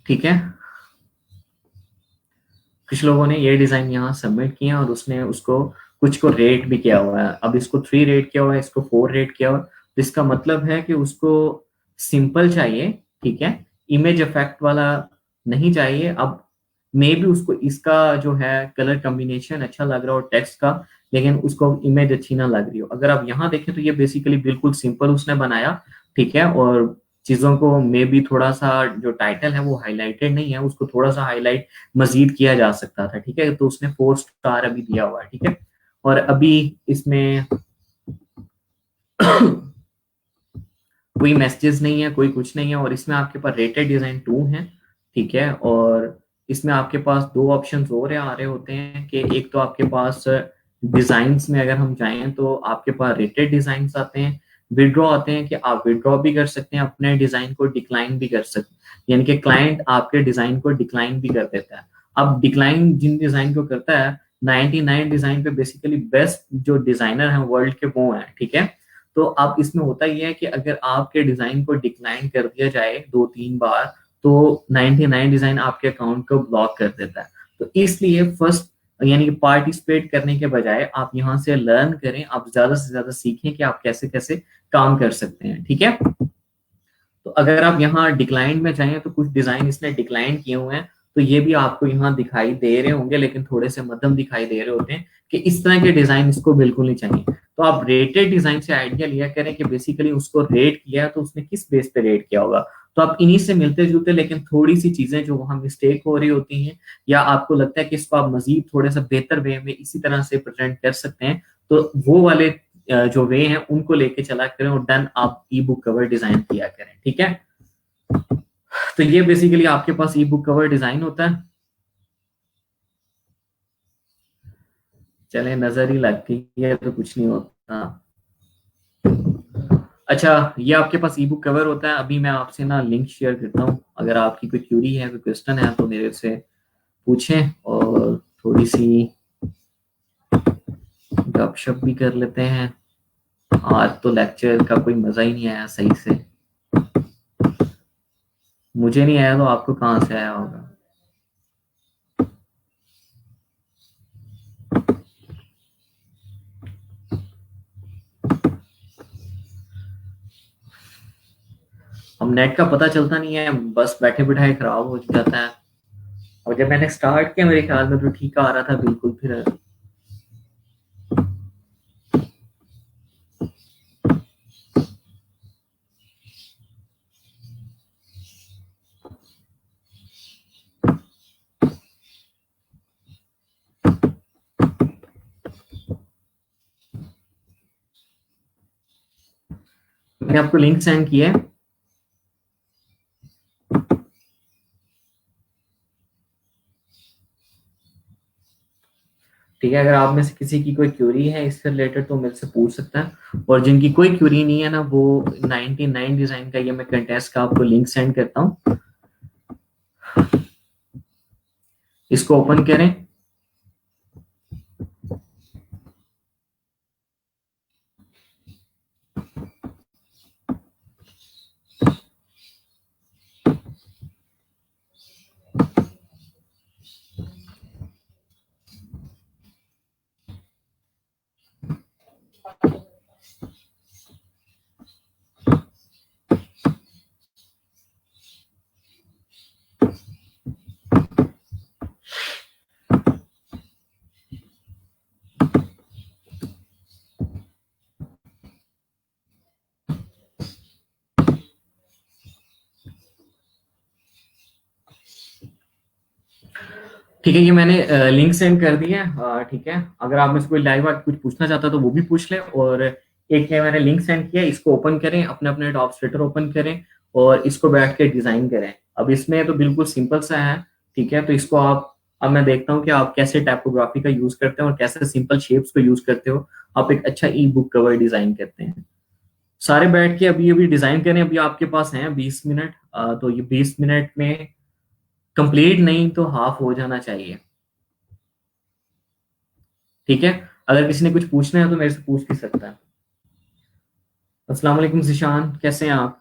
ठीक है, कुछ लोगों ने ये डिजाइन यहाँ सबमिट किया और उसने उसको कुछ को रेट भी किया हुआ है। अब इसको 3 रेट किया हुआ है, इसको 4 रेट किया हुआ है। तो इसका मतलब है कि उसको सिंपल चाहिए। ठीक है, इमेज इफेक्ट वाला नहीं चाहिए। अब मे भी उसको इसका जो है कलर कॉम्बिनेशन अच्छा लग रहा हो टेक्स्ट का, लेकिन उसको इमेज अच्छी ना लग रही हो। अगर आप यहाँ देखें तो ये बेसिकली बिल्कुल सिंपल उसने बनाया। ठीक है, और चीजों को मे भी थोड़ा सा, जो टाइटल है वो हाईलाइटेड नहीं है, उसको थोड़ा सा हाईलाइट मजीद किया जा सकता था। ठीक है, तो उसने 4 स्टार अभी दिया हुआ है। ठीक है, और अभी इसमें कोई मैसेजेस नहीं है, कोई कुछ नहीं है। और इसमें आपके पास रेटेड डिजाइन 2 है। ठीक है, और इसमें आपके पास दो ऑप्शन और आ रहे होते हैं कि एक तो आपके पास डिजाइन्स में अगर हम जाएं तो आपके पास रेटेड डिजाइन्स आते हैं, विड्रॉ आते हैं कि आप विड्रॉ भी कर सकते हैं, अपने डिजाइन को डिक्लाइन भी कर सकते हैं, यानी कि क्लाइंट आपके डिजाइन को डिक्लाइन भी कर देता है। अब डिक्लाइन जिन डिजाइन को करता है, 99 डिजाइन पे बेसिकली बेस्ट जो डिजाइनर हैं वर्ल्ड के वो हैं। ठीक है, तो अब इसमें होता यह है कि अगर आपके डिजाइन को डिक्लाइन कर दिया जाए 2-3 बार, तो 99 डिजाइन आपके अकाउंट को ब्लॉक कर देता है। तो इसलिए फर्स्ट यानी कि पार्टिसिपेट करने के बजाय आप यहाँ से लर्न करें, आप ज्यादा से ज्यादा सीखें कि आप कैसे कैसे काम कर सकते हैं। ठीक है, तो अगर आप यहाँ डिक्लाइन में जाएं तो कुछ डिजाइन इसने डिक्लाइन किए हुए हैं, तो ये भी आपको यहाँ दिखाई दे रहे होंगे, लेकिन थोड़े से मध्यम दिखाई दे रहे होते हैं कि इस तरह के डिजाइन इसको बिल्कुल नहीं चाहिए। तो आप रेटेड डिजाइन से आइडिया लिया करें कि बेसिकली उसको रेट किया तो उसने किस बेस पे रेट किया होगा। तो आप इन्हीं से मिलते जुलते लेकिन थोड़ी सी चीजें जो वहां मिस्टेक हो रही होती हैं, या आपको लगता है कि इसको आप मजीद थोड़े सा बेहतर वे में इसी तरह से प्रेजेंट कर सकते हैं, तो वो वाले जो वे हैं उनको लेके चला करें और डन आप ई बुक कवर डिजाइन किया करें। ठीक है, तो ये बेसिकली आपके पास ई बुक कवर डिजाइन होता है। चले नजर ही लगती है तो कुछ नहीं होता। अच्छा, ये आपके पास ई बुक कवर होता है। अभी मैं आपसे ना लिंक शेयर करता हूँ, अगर आपकी कोई क्यूरी है, कोई क्वेश्चन है तो मेरे से पूछें, और थोड़ी सी गपशप भी कर लेते हैं। आज तो लेक्चर का कोई मजा ही नहीं आया सही से। मुझे नहीं आया तो आपको कहाँ से आया होगा। हम नेट का पता चलता नहीं है, बस बैठे बिठाए खराब हो जाता है। और जब मैंने स्टार्ट किया मेरे ख्याल में तो ठीक आ रहा था बिल्कुल, फिर मैंने आपको लिंक सेंड किया है। ठीक है, अगर आप में से किसी की कोई क्यूरी है इससे रिलेटेड तो मेरे से पूछ सकता है, और जिनकी कोई क्यूरी नहीं है ना, वो 99 डिजाइन का ये मैं कंटेस्ट का आपको लिंक सेंड करता हूँ, इसको ओपन करें। ठीक है, ये मैंने लिंक सेंड कर दिया है। ठीक है, अगर आप में से कोई लाइव आके कुछ पूछना चाहता है तो वो भी पूछ ले। और एक है मैंने लिंक सेंड किया, इसको ओपन करें, अपने अपने डॉप स्वेटर ओपन करें और इसको बैठ के डिजाइन करें। अब इसमें तो बिल्कुल सिंपल सा है। ठीक है, तो इसको आप, अब मैं देखता हूँ कि आप कैसे टाइपोग्राफी का यूज करते हो और कैसे सिंपल शेप्स को यूज करते हो, आप एक अच्छा ई बुक कवर डिजाइन करते हैं। सारे बैठ के अभी अभी डिजाइन करें। अभी आपके पास है 20 मिनट, तो ये 20 मिनट में कंप्लीट नहीं तो हाफ हो जाना चाहिए। ठीक है, अगर किसी ने कुछ पूछना है तो मेरे से पूछ भी सकता है। अस्सलाम वालेकुम जिशान, कैसे हैं आप?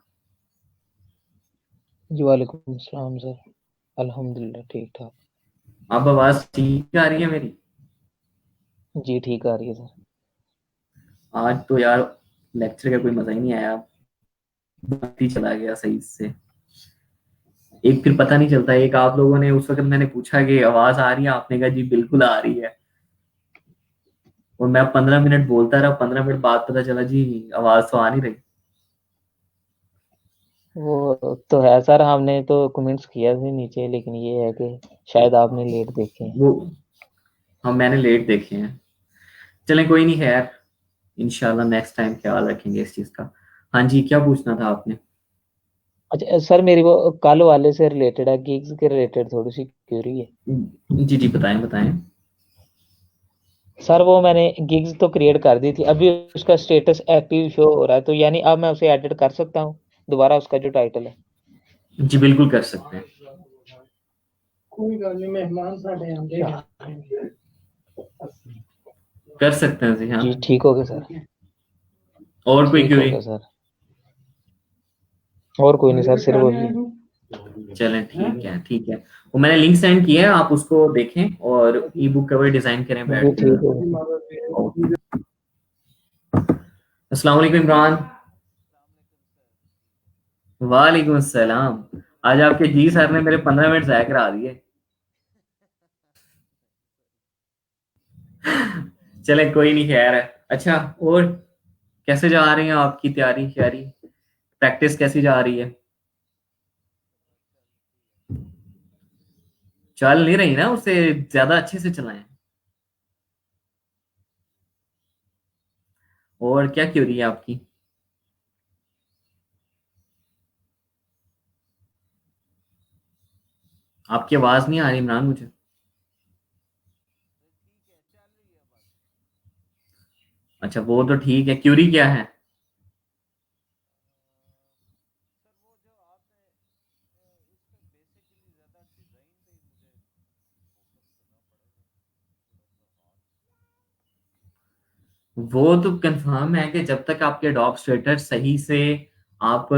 जी वालेकुम सलाम सर, अल्हम्दुलिल्लाह ठीक ठाक। आप आवाज ठीक आ रही है मेरी? जी ठीक आ रही है सर। आज तो यार लेक्चर का कोई मजा ही नहीं आया, बात ही चला गया सही से। एक फिर पता नहीं चलता, एक आप लोगों ने उस वक्त मैंने पूछा कि आवाज आ रही है, आपने कहा जी बिल्कुल आ रही है, और मैं 15 मिनट बोलता रहा, 15 मिनट बाद पता चला जी आवाज तो आ नहीं रही। वो तो है सर, हमने तो कमेंट्स किया थे नीचे, लेकिन ये है कि शायद आपने लेट देखे हैं। वो हम मैंने लेट देखे हैं। चलें कोई नहीं, खैर इंशाल्लाह नेक्स्ट टाइम ख्याल रखेंगे इस चीज का। हाँ जी, क्या पूछना था आपने? अच्छा सर, मेरी वो कल वाले से रिलेटेड है, गिग्स के रिलेटेड थोड़ी सी क्यूरी है। जी जी, बताएं बताएं। सर वो मैंने गिग्स तो क्रिएट कर दी थी, अभी उसका स्टेटस एक्टिव शो हो रहा है, तो यानी अब मैं उसे एडिट कर सकता हूँ दोबारा, उसका जो टाइटल है। जी बिल्कुल कर सकते हैं। कोई गल नहीं, मेहमान साडे आंदे हैं। कर सकते हैं जी, हाँ। जी ठीक हो गया सर, और कोई ठीक हो क्यूरी? गया सर। और कोई नहीं सर, सिर्फ वही। चलें ठीक है, ठीक है। वो मैंने लिंक सेंड किया है, आप उसको देखें और ई बुक कवर डिजाइन करें जी बैठ ठीक कर। है। ओके। अस्सलाम वालेकुम इमरान। वालेकुम अस्सलाम। आज आपके जी सर ने मेरे 15 मिनट ज़ाया करा दिए। चले कोई नहीं, खैर है। अच्छा, और कैसे जा रही है आपकी तैयारी श्यारी, प्रैक्टिस कैसी जा रही है? चल नहीं रही ना, उसे ज्यादा अच्छे से चलाएं। और क्या क्यूरी है आपकी? आपकी आवाज नहीं आ रही इमरान मुझे। अच्छा, वो तो ठीक है, क्यूरी क्या है? वो तो कंफर्म है कि जब तक आपके डॉग स्वेटर सही से आप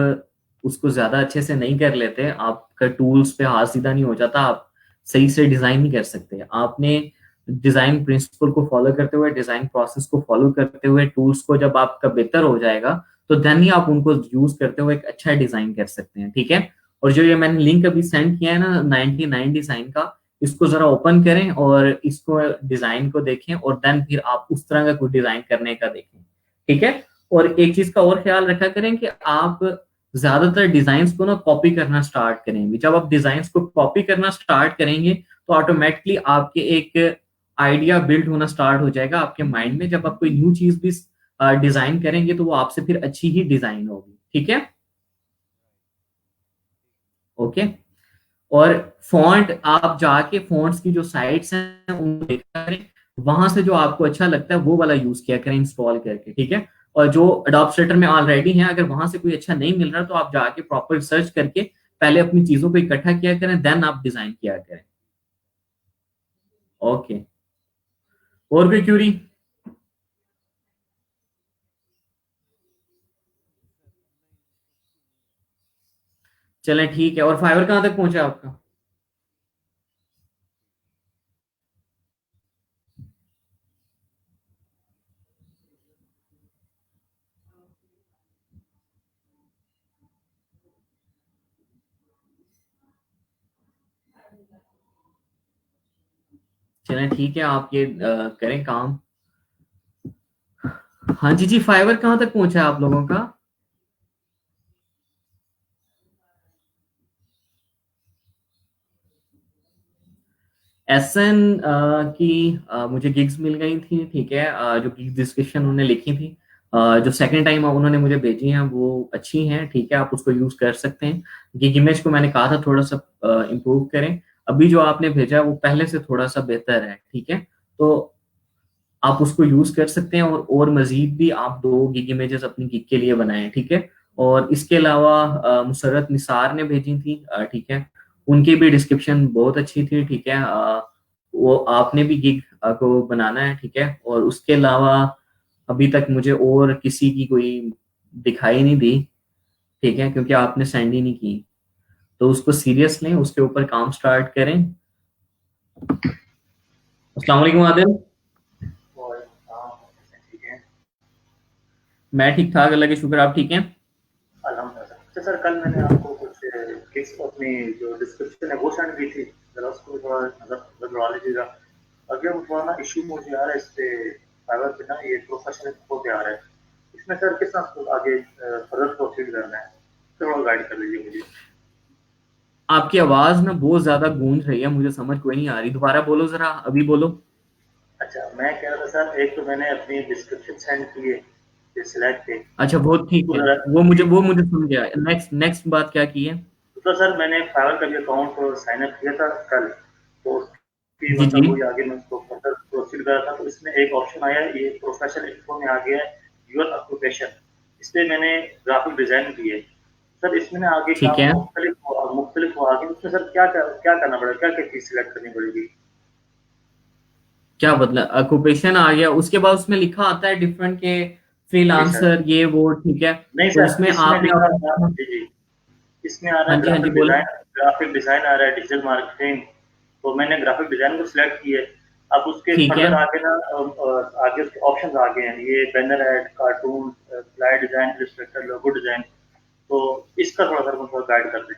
उसको ज्यादा अच्छे से नहीं कर लेते, आपका टूल्स पे हाथ सीधा नहीं हो जाता, आप सही से डिजाइन नहीं कर सकते। आपने डिजाइन प्रिंसिपल को फॉलो करते हुए, डिजाइन प्रोसेस को फॉलो करते हुए, टूल्स को जब आपका बेहतर हो जाएगा तो देन ही आप उनको यूज करते हुए एक अच्छा डिजाइन कर सकते हैं। ठीक है, और जो ये मैंने लिंक अभी सेंड किया है ना 99 डिजाइन का, इसको जरा ओपन करें और इसको डिजाइन को देखें और देन फिर आप उस तरह का कुछ डिजाइन करने का देखें। ठीक है, और एक चीज का और ख्याल रखा करें कि आप ज्यादातर डिजाइन को ना कॉपी करना स्टार्ट करेंगे। जब आप डिजाइन को कॉपी करना स्टार्ट करेंगे तो ऑटोमेटिकली आपके एक आइडिया बिल्ड होना स्टार्ट हो जाएगा आपके माइंड में। जब आप कोई न्यू चीज भी डिजाइन करेंगे तो वो आपसे फिर अच्छी ही डिजाइन होगी। ठीक है, ओके। और फॉन्ट आप जाके फॉन्ट्स की जो साइट्स हैं उनको देखा करें, वहां से जो आपको अच्छा लगता है वो वाला यूज किया करें इंस्टॉल करके, ठीक है। और जो अडोप्ट में ऑलरेडी है, अगर वहां से कोई अच्छा नहीं मिल रहा तो आप जाके प्रॉपर सर्च करके पहले अपनी चीजों को इकट्ठा किया करें, देन आप डिजाइन किया करें। ओके, और कोई क्यूरी? चलें ठीक है। और फाइवर कहाँ तक पहुंचा आपका? चलें ठीक है, आप ये करें काम। हाँ जी जी, फाइवर कहाँ तक पहुंचा है आप लोगों का? एसएन की मुझे गिग्स मिल गई थी, ठीक है। जो गिग डिस्क्रिप्शन उन्होंने लिखी थी, जो सेकंड टाइम उन्होंने मुझे भेजी हैं वो अच्छी हैं, ठीक है, आप उसको यूज कर सकते हैं। गिग इमेज को मैंने कहा था थोड़ा सा इम्प्रूव करें, अभी जो आपने भेजा है वो पहले से थोड़ा सा बेहतर है, ठीक है। तो आप उसको यूज कर सकते हैं, और मजीद भी आप 2 गिग इमेजेस अपनी गिग के लिए बनाएं, ठीक है। और इसके अलावा मुसरत निसार ने भेजी थी, ठीक है, उनकी भी डिस्क्रिप्शन बहुत अच्छी थी, ठीक है। वो आपने भी गिग को बनाना है, ठीक है। और उसके अलावा अभी तक मुझे और किसी की कोई दिखाई नहीं दी, ठीक है, क्योंकि आपने सेंड ही नहीं की। तो उसको सीरियस लें, उसके ऊपर काम स्टार्ट करें। अस्सलाम वालेकुम आदिल। और ठीक है। मैं ठीक ठाक, अल्लाह के शुक्र, आप ठीक हैं? अल्हम्दुलिल्लाह। तो सर कल मैंने आपको कुछ किस अपनी जो डिस्क्रिप्शन है वो सेंड की थी, जरा उसको थोड़ा नजर नजर डाल लीजिएगा। अगला थोड़ा ना इशू मुझे आ रहा है इस पे फाइवर पे ना, ये प्रोफेशनल हो गया आ रहा है। इसमें सर किस तरह से आगे फर्दर प्रोसीड करना है, थोड़ा गाइड कर लीजिए मुझे। आपकी आवाज ना बहुत ज्यादा गूंज रही है, मुझे समझ कोई नहीं आ रही, दोबारा बोलो जरा, अभी बोलो। अच्छा, मैं कह रहा था सर, एक तो मैंने अपनी डिस्क्रिप्शन सेंड की है इस स्लैक पे, अच्छा, वो ठीक तो है, जरा जी। वो मुझे सुन गया। नेक्स्ट नेक्स्ट बात क्या की है? तो सर मैंने फाइवर का भी अकाउंट साइन अप किया था कल, तो उसकी जी जी, मतलब वही आगे मैं उसको फर्दर प्रोसीड कर रहा था, तो इसमें एक ऑप्शन आया, ये प्रोफेशनल इन्फो में आ गया है, योर ऑक्यूपेशन। इस पे मैंने ग्राफिक डिजाइन की है सर। इसमें ना आगे ठीक काम है। मुख्तलिफ हो आगे, उसमें सर क्या करना पड़ेगा, क्या क्या चीज सिलेक्ट करनी पड़ेगी? क्या बदला? ऑक्यूपेशन आ गया, उसके बाद उसमें लिखा आता है डिफरेंट के जी सर। फ्रीलांसर ये वो, ठीक है। नहीं तो सर, उसमें इसमें आपने लिखा था, अपना, जी जी, इसमें आ रहा हाँ है जी हाँ जी बोलो। ग्राफिक डिजाइन आ रहा है, डिजिटल मार्केटिंग। तो मैंने ग्राफिक डिजाइन को सिलेक्ट किया है। अब उसके ठीक है फर्दर आगे ना आगे उसके ऑप्शंस आ गए हैं, ये banner add, cartoon, slide design, Illustrator, logo design. तो इसका थोड़ा सा मुझे गाइड कर दें।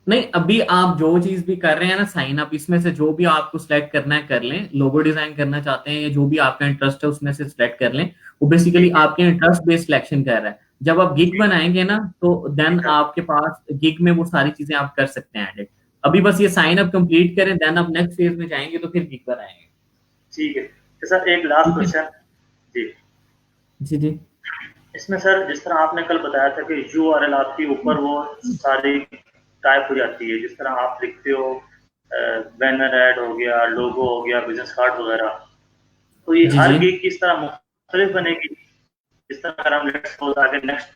नहीं, अभी आप जो चीज भी कर रहे हैं ना साइन अप, इसमें से जो भी आपको सिलेक्ट करना है कर लें। लोगो डिजाइन करना चाहते हैं या जो भी आपका इंटरेस्ट है उसमें से सिलेक्ट कर लें। वो बेसिकली ठीक है। आपके इंटरेस्ट बेस्ड सिलेक्शन कर रहा है। जब आप गिग ठीक। बनाएंगे ना तो देन ठीक है। आपके पास गिग में वो सारी चीजें आप कर सकते हैं एडिट। अभी बस ये साइन अप कंप्लीट करें, देन आप नेक्स्ट फेज में जाएंगे तो फिर गिग बनाएंगे। ठीक है। तो सर एक लास्ट ठीक है, क्वेश्चन। जी। जी जी इसमें सर जिस तरह आपने कल बताया था कि यूआरएल आपके ऊपर वो सारी टाइप हो जाती है, जिस तरह आप लिखते हो बैनर ऐड हो गया, लोगो हो गया, बिजनेस कार्ड वगैरह, तो ये जी हर जी। गिग किस तरह मुख्तलिफ बनेगी? जिस तरह अगर हम लेट्स सपोज आगे नेक्स्ट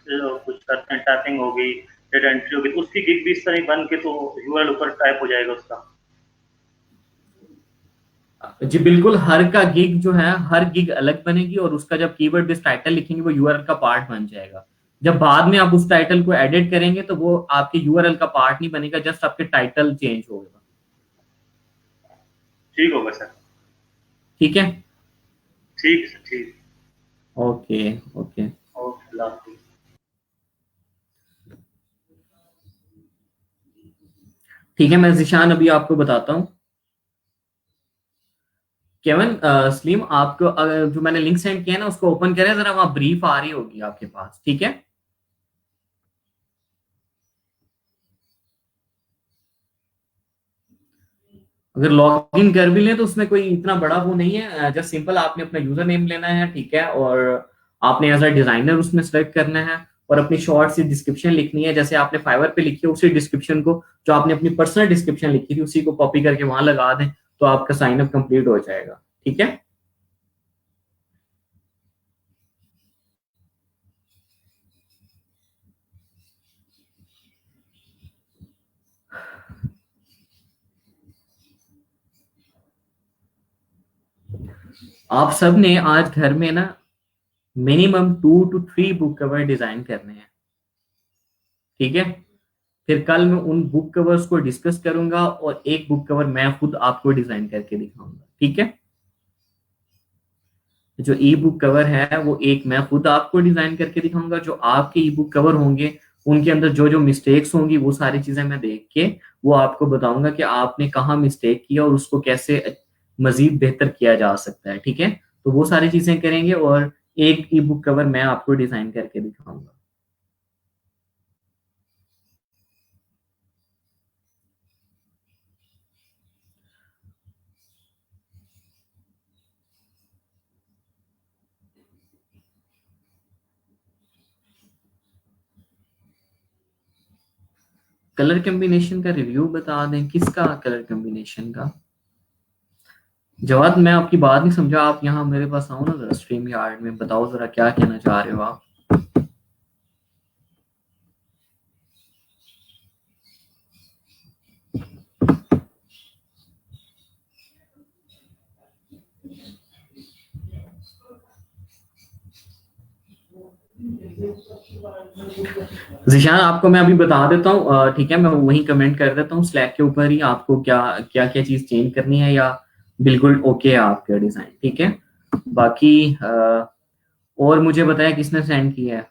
कुछ करते हैं, टाइपिंग हो गई, डेटा एंट्री हो गई, तो उसकी गिग भी इस तरह ही बन के तो यूआरएल ऊपर टाइप हो जाएगा उसका। जी बिल्कुल, हर का गिग जो है हर गिग अलग बनेगी, और उसका जब कीवर्ड बेस्ड टाइटल लिखेंगे वो यूआरएल का पार्ट बन जाएगा। जब बाद में आप उस टाइटल को एडिट करेंगे तो वो आपके यूआरएल का पार्ट नहीं बनेगा, जस्ट आपके टाइटल चेंज होगा। ठीक होगा सर। ठीक है, ठीक है सर, ठीक। Okay okay. ओके, अल्लाह हाफिज़। ठीक है, मैं जिशान अभी आपको बताता हूँ। केवन सलीम, आपको जो मैंने लिंक सेंड किया है ना उसको ओपन करें जरा, वहां ब्रीफ आ रही होगी आपके पास, ठीक है। अगर लॉग इन कर भी लें तो उसमें कोई इतना बड़ा वो नहीं है, जस्ट सिंपल आपने अपना यूजर नेम लेना है, ठीक है। और आपने एज अ डिजाइनर उसमें सेलेक्ट करना है। और अपनी शॉर्ट सी डिस्क्रिप्शन लिखनी है, जैसे आपने फाइवर पे लिखी है उसी डिस्क्रिप्शन को, जो आपने अपनी पर्सनल डिस्क्रिप्शन लिखी थी उसी को कॉपी करके वहां लगा दें, तो आपका साइन अप कंप्लीट हो जाएगा। ठीक है। आप सब ने आज घर में ना minimum 2 to 3 book cover design करने हैं। ठीक है। फिर कल मैं उन बुक कवर्स को डिस्कस करूंगा और एक बुक कवर मैं खुद आपको डिजाइन करके दिखाऊंगा। ठीक है। जो ई बुक कवर है वो एक मैं खुद आपको डिजाइन करके दिखाऊंगा, जो आपके ई बुक कवर होंगे उनके अंदर जो जो मिस्टेक्स होंगी वो सारी चीजें मैं देख के वो आपको बताऊंगा कि आपने कहाँ मिस्टेक किया और उसको कैसे मजीद बेहतर किया जा सकता है। ठीक है। तो वो सारी चीजें करेंगे और एक ई बुक कवर मैं आपको डिजाइन करके दिखाऊंगा। कलर कॉम्बिनेशन का रिव्यू बता दें, किसका कलर कॉम्बिनेशन का? जवाब मैं आपकी बात नहीं समझा, आप यहाँ मेरे पास आओ ना जरा स्ट्रीम यार्ड में, बताओ जरा क्या कहना चाह रहे हो आप। जिशान आपको मैं अभी बता देता हूँ, ठीक है, मैं वही कमेंट कर देता हूँ स्लैक के ऊपर ही, आपको क्या क्या क्या चीज चेंज करनी है या बिल्कुल ओके है आपका डिजाइन। ठीक है। बाकी और मुझे बताया किसने सेंड किया है?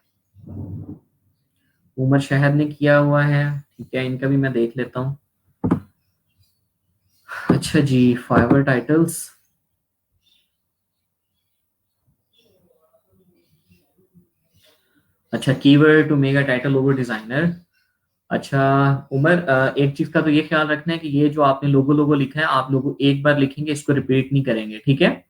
उमर शहद ने किया हुआ है। ठीक है, इनका भी मैं देख लेता हूँ। अच्छा जी, फाइवर टाइटल्स। अच्छा, keyword to make a title logo designer. अच्छा उमर, एक चीज का तो ये ख्याल रखना है कि ये जो आपने लोगो लोगो लिखा है, आप लोगो एक बार लिखेंगे, इसको रिपीट नहीं करेंगे। ठीक है।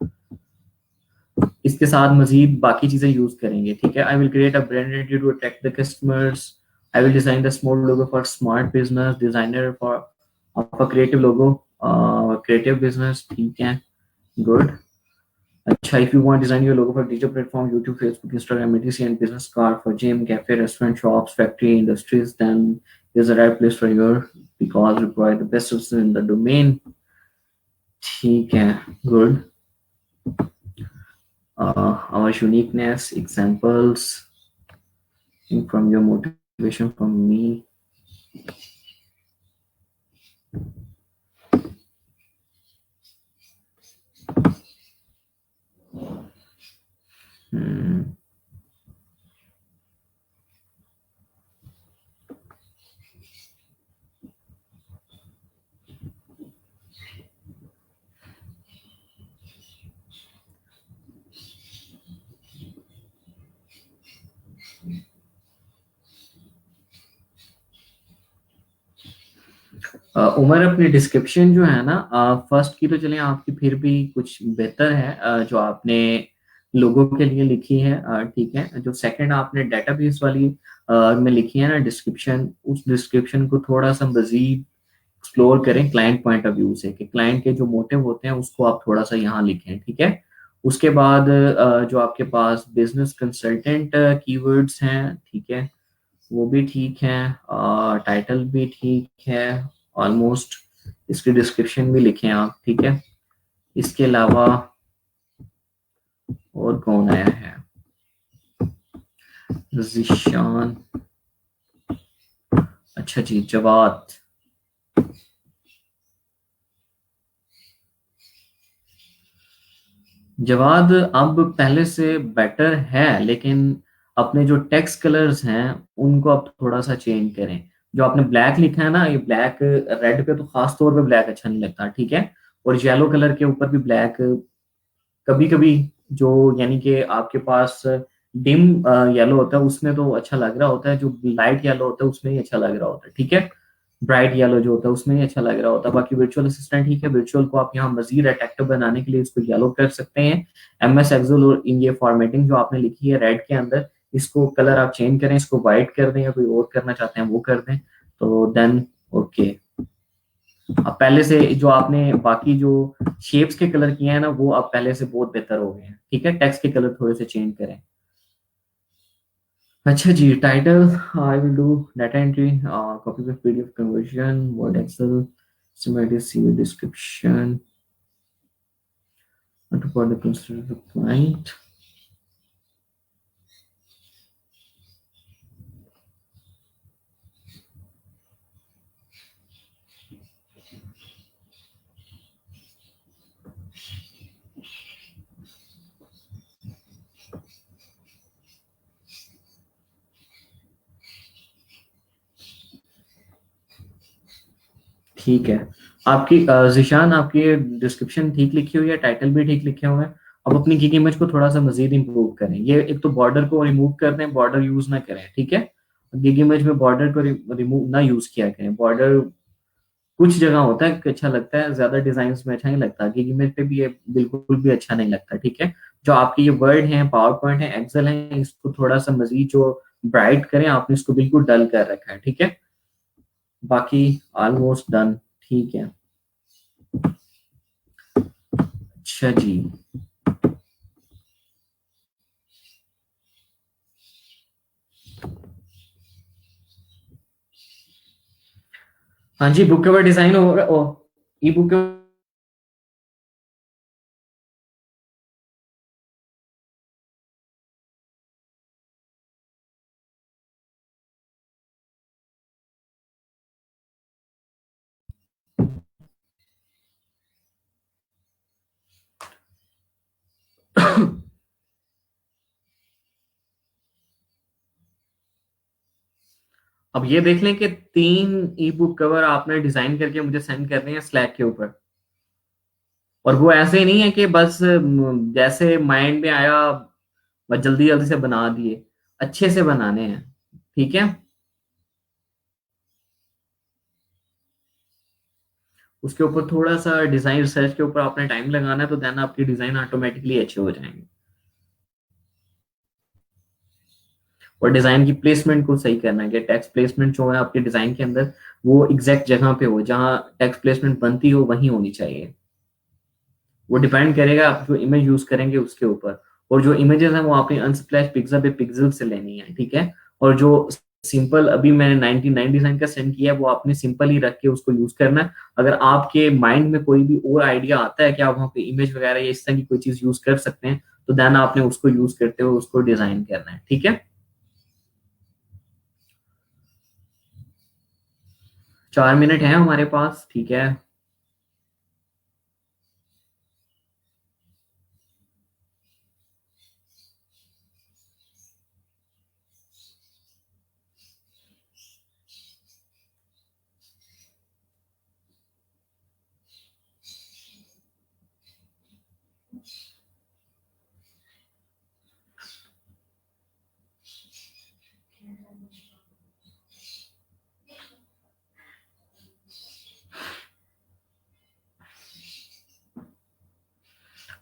इसके साथ मजीद बाकी चीजें यूज करेंगे। ठीक है। I will create a brand identity to attract the customers. I will design the small logo for smart business designer for a creative logo creative business. ठीक है, गुड। अच्छा, if you want to design your logo for digital platform, YouTube, Facebook, Instagram, etc. and business card for gym, cafe, restaurant, shops, factory, industries, then is the right place for your, because we provide the best services in the domain. ठीक है, good. Our uniqueness, examples from your motivation from me. Umar, अपनी description जो है ना, first की तो चलें आपकी फिर भी कुछ बेहतर है, जो आपने लोगों के लिए लिखी है। ठीक है। जो सेकंड आपने डेटाबेस वाली में लिखी है ना डिस्क्रिप्शन, उस डिस्क्रिप्शन को थोड़ा सा मजीद एक्सप्लोर करें क्लाइंट पॉइंट ऑफ व्यू से, कि क्लाइंट के जो मोटिव होते हैं उसको आप थोड़ा सा यहाँ लिखें। ठीक है। उसके बाद जो आपके पास बिजनेस कंसल्टेंट कीवर्ड्स हैं, ठीक है, वो भी ठीक है, टाइटल भी ठीक है ऑलमोस्ट, इसकी डिस्क्रिप्शन भी लिखें आप। ठीक है। इसके अलावा और कौन आया है? जिशान। अच्छा जी, जवाद। जवाद अब पहले से बेटर है, लेकिन अपने जो टेक्स्ट कलर्स हैं उनको अब थोड़ा सा चेंज करें। जो आपने ब्लैक लिखा है ना, ये ब्लैक रेड पे तो खास तौर पे ब्लैक अच्छा नहीं लगता। ठीक है। और येलो कलर के ऊपर भी ब्लैक कभी कभी, जो यानी कि आपके पास डिम येलो होता है उसमें तो अच्छा लग रहा होता है, जो लाइट येलो होता है उसमें ही अच्छा लग रहा होता है। ठीक है। ब्राइट येलो जो होता है उसमें ही अच्छा लग रहा होता है। बाकी वर्चुअल असिस्टेंट ठीक है, वर्चुअल को आप यहाँ मजीद अट्रैक्टिव बनाने के लिए इसको येलो कर सकते हैं। MS एक्सेल और इन ये फॉर्मेटिंग जो आपने लिखी है रेड के अंदर, इसको कलर आप चेंज करें, इसको वाइट कर दें या कोई और करना चाहते हैं वो कर दें, तो देन ओके। अब पहले से जो आपने बाकी जो शेप्स के कलर किए हैं ना, वो अब पहले से बहुत बेहतर हो गए हैं, ठीक है। टेक्स्ट के कलर थोड़े से चेंज करें। अच्छा जी, title I will do data entry, copy paste PDF conversion, word Excel, semantic CV description, to for the consider client। ठीक है, आपकी जिशान, आपकी डिस्क्रिप्शन ठीक लिखी हुई है, टाइटल भी ठीक लिखे हुए हैं। अब अपनी गिग इमेज को थोड़ा सा मजीद इंप्रूव करें। ये एक तो बॉर्डर को रिमूव कर दें, बॉर्डर यूज ना करें, ठीक है। गिग इमेज में बॉर्डर को रिमूव ना यूज किया करें। बॉर्डर कुछ जगह होता है कि अच्छा लगता है, ज्यादा डिजाइन में अच्छा नहीं लगता, गिग इमेज पे भी ये बिल्कुल भी अच्छा नहीं लगता, ठीक है। जो आपके ये वर्ड है, पावर पॉइंट है, एक्सेल है, इसको थोड़ा सा मजीद जो ब्राइट करें, आपने इसको बिल्कुल डल कर रखा है, ठीक है। बाकी ऑलमोस्ट डन, ठीक है। अच्छा जी, हाँ जी, बुक कवर डिजाइन हो, ई बुक अब ये देख लें कि 3 ई बुक कवर आपने डिजाइन करके मुझे सेंड करने हैं स्लैक के ऊपर। और वो ऐसे ही नहीं है कि बस जैसे माइंड में आया बस जल्दी जल्दी से बना दिए, अच्छे से बनाने हैं, ठीक है। उसके ऊपर थोड़ा सा डिजाइन रिसर्च के ऊपर आपने टाइम लगाना है, तो देन आपकी डिजाइन ऑटोमेटिकली अच्छे हो जाएंगे। और डिजाइन की प्लेसमेंट को सही करना है कि टेक्स्ट प्लेसमेंट जो है आपके डिजाइन के अंदर, वो एग्जैक्ट जगह पे हो, जहां टेक्स्ट प्लेसमेंट बनती हो वहीं होनी चाहिए। वो डिपेंड करेगा आप जो इमेज यूज करेंगे उसके ऊपर। और जो इमेजेस हैं वो आपने अनस्प्लैश पिक्सल पे पिक्सल से लेनी है, ठीक है। और जो सिंपल अभी मैंने 99 डिजाइन का सेंड किया है, वो आपने सिंपल ही रख के उसको यूज करना है। अगर आपके माइंड में कोई भी और आइडिया आता है कि आप वहाँ पे इमेज वगैरह या इस तरह की कोई चीज यूज कर सकते हैं, तो देन आपने उसको यूज करते हुए उसको डिजाइन करना है, ठीक है। 4 मिनट है हमारे पास, ठीक है।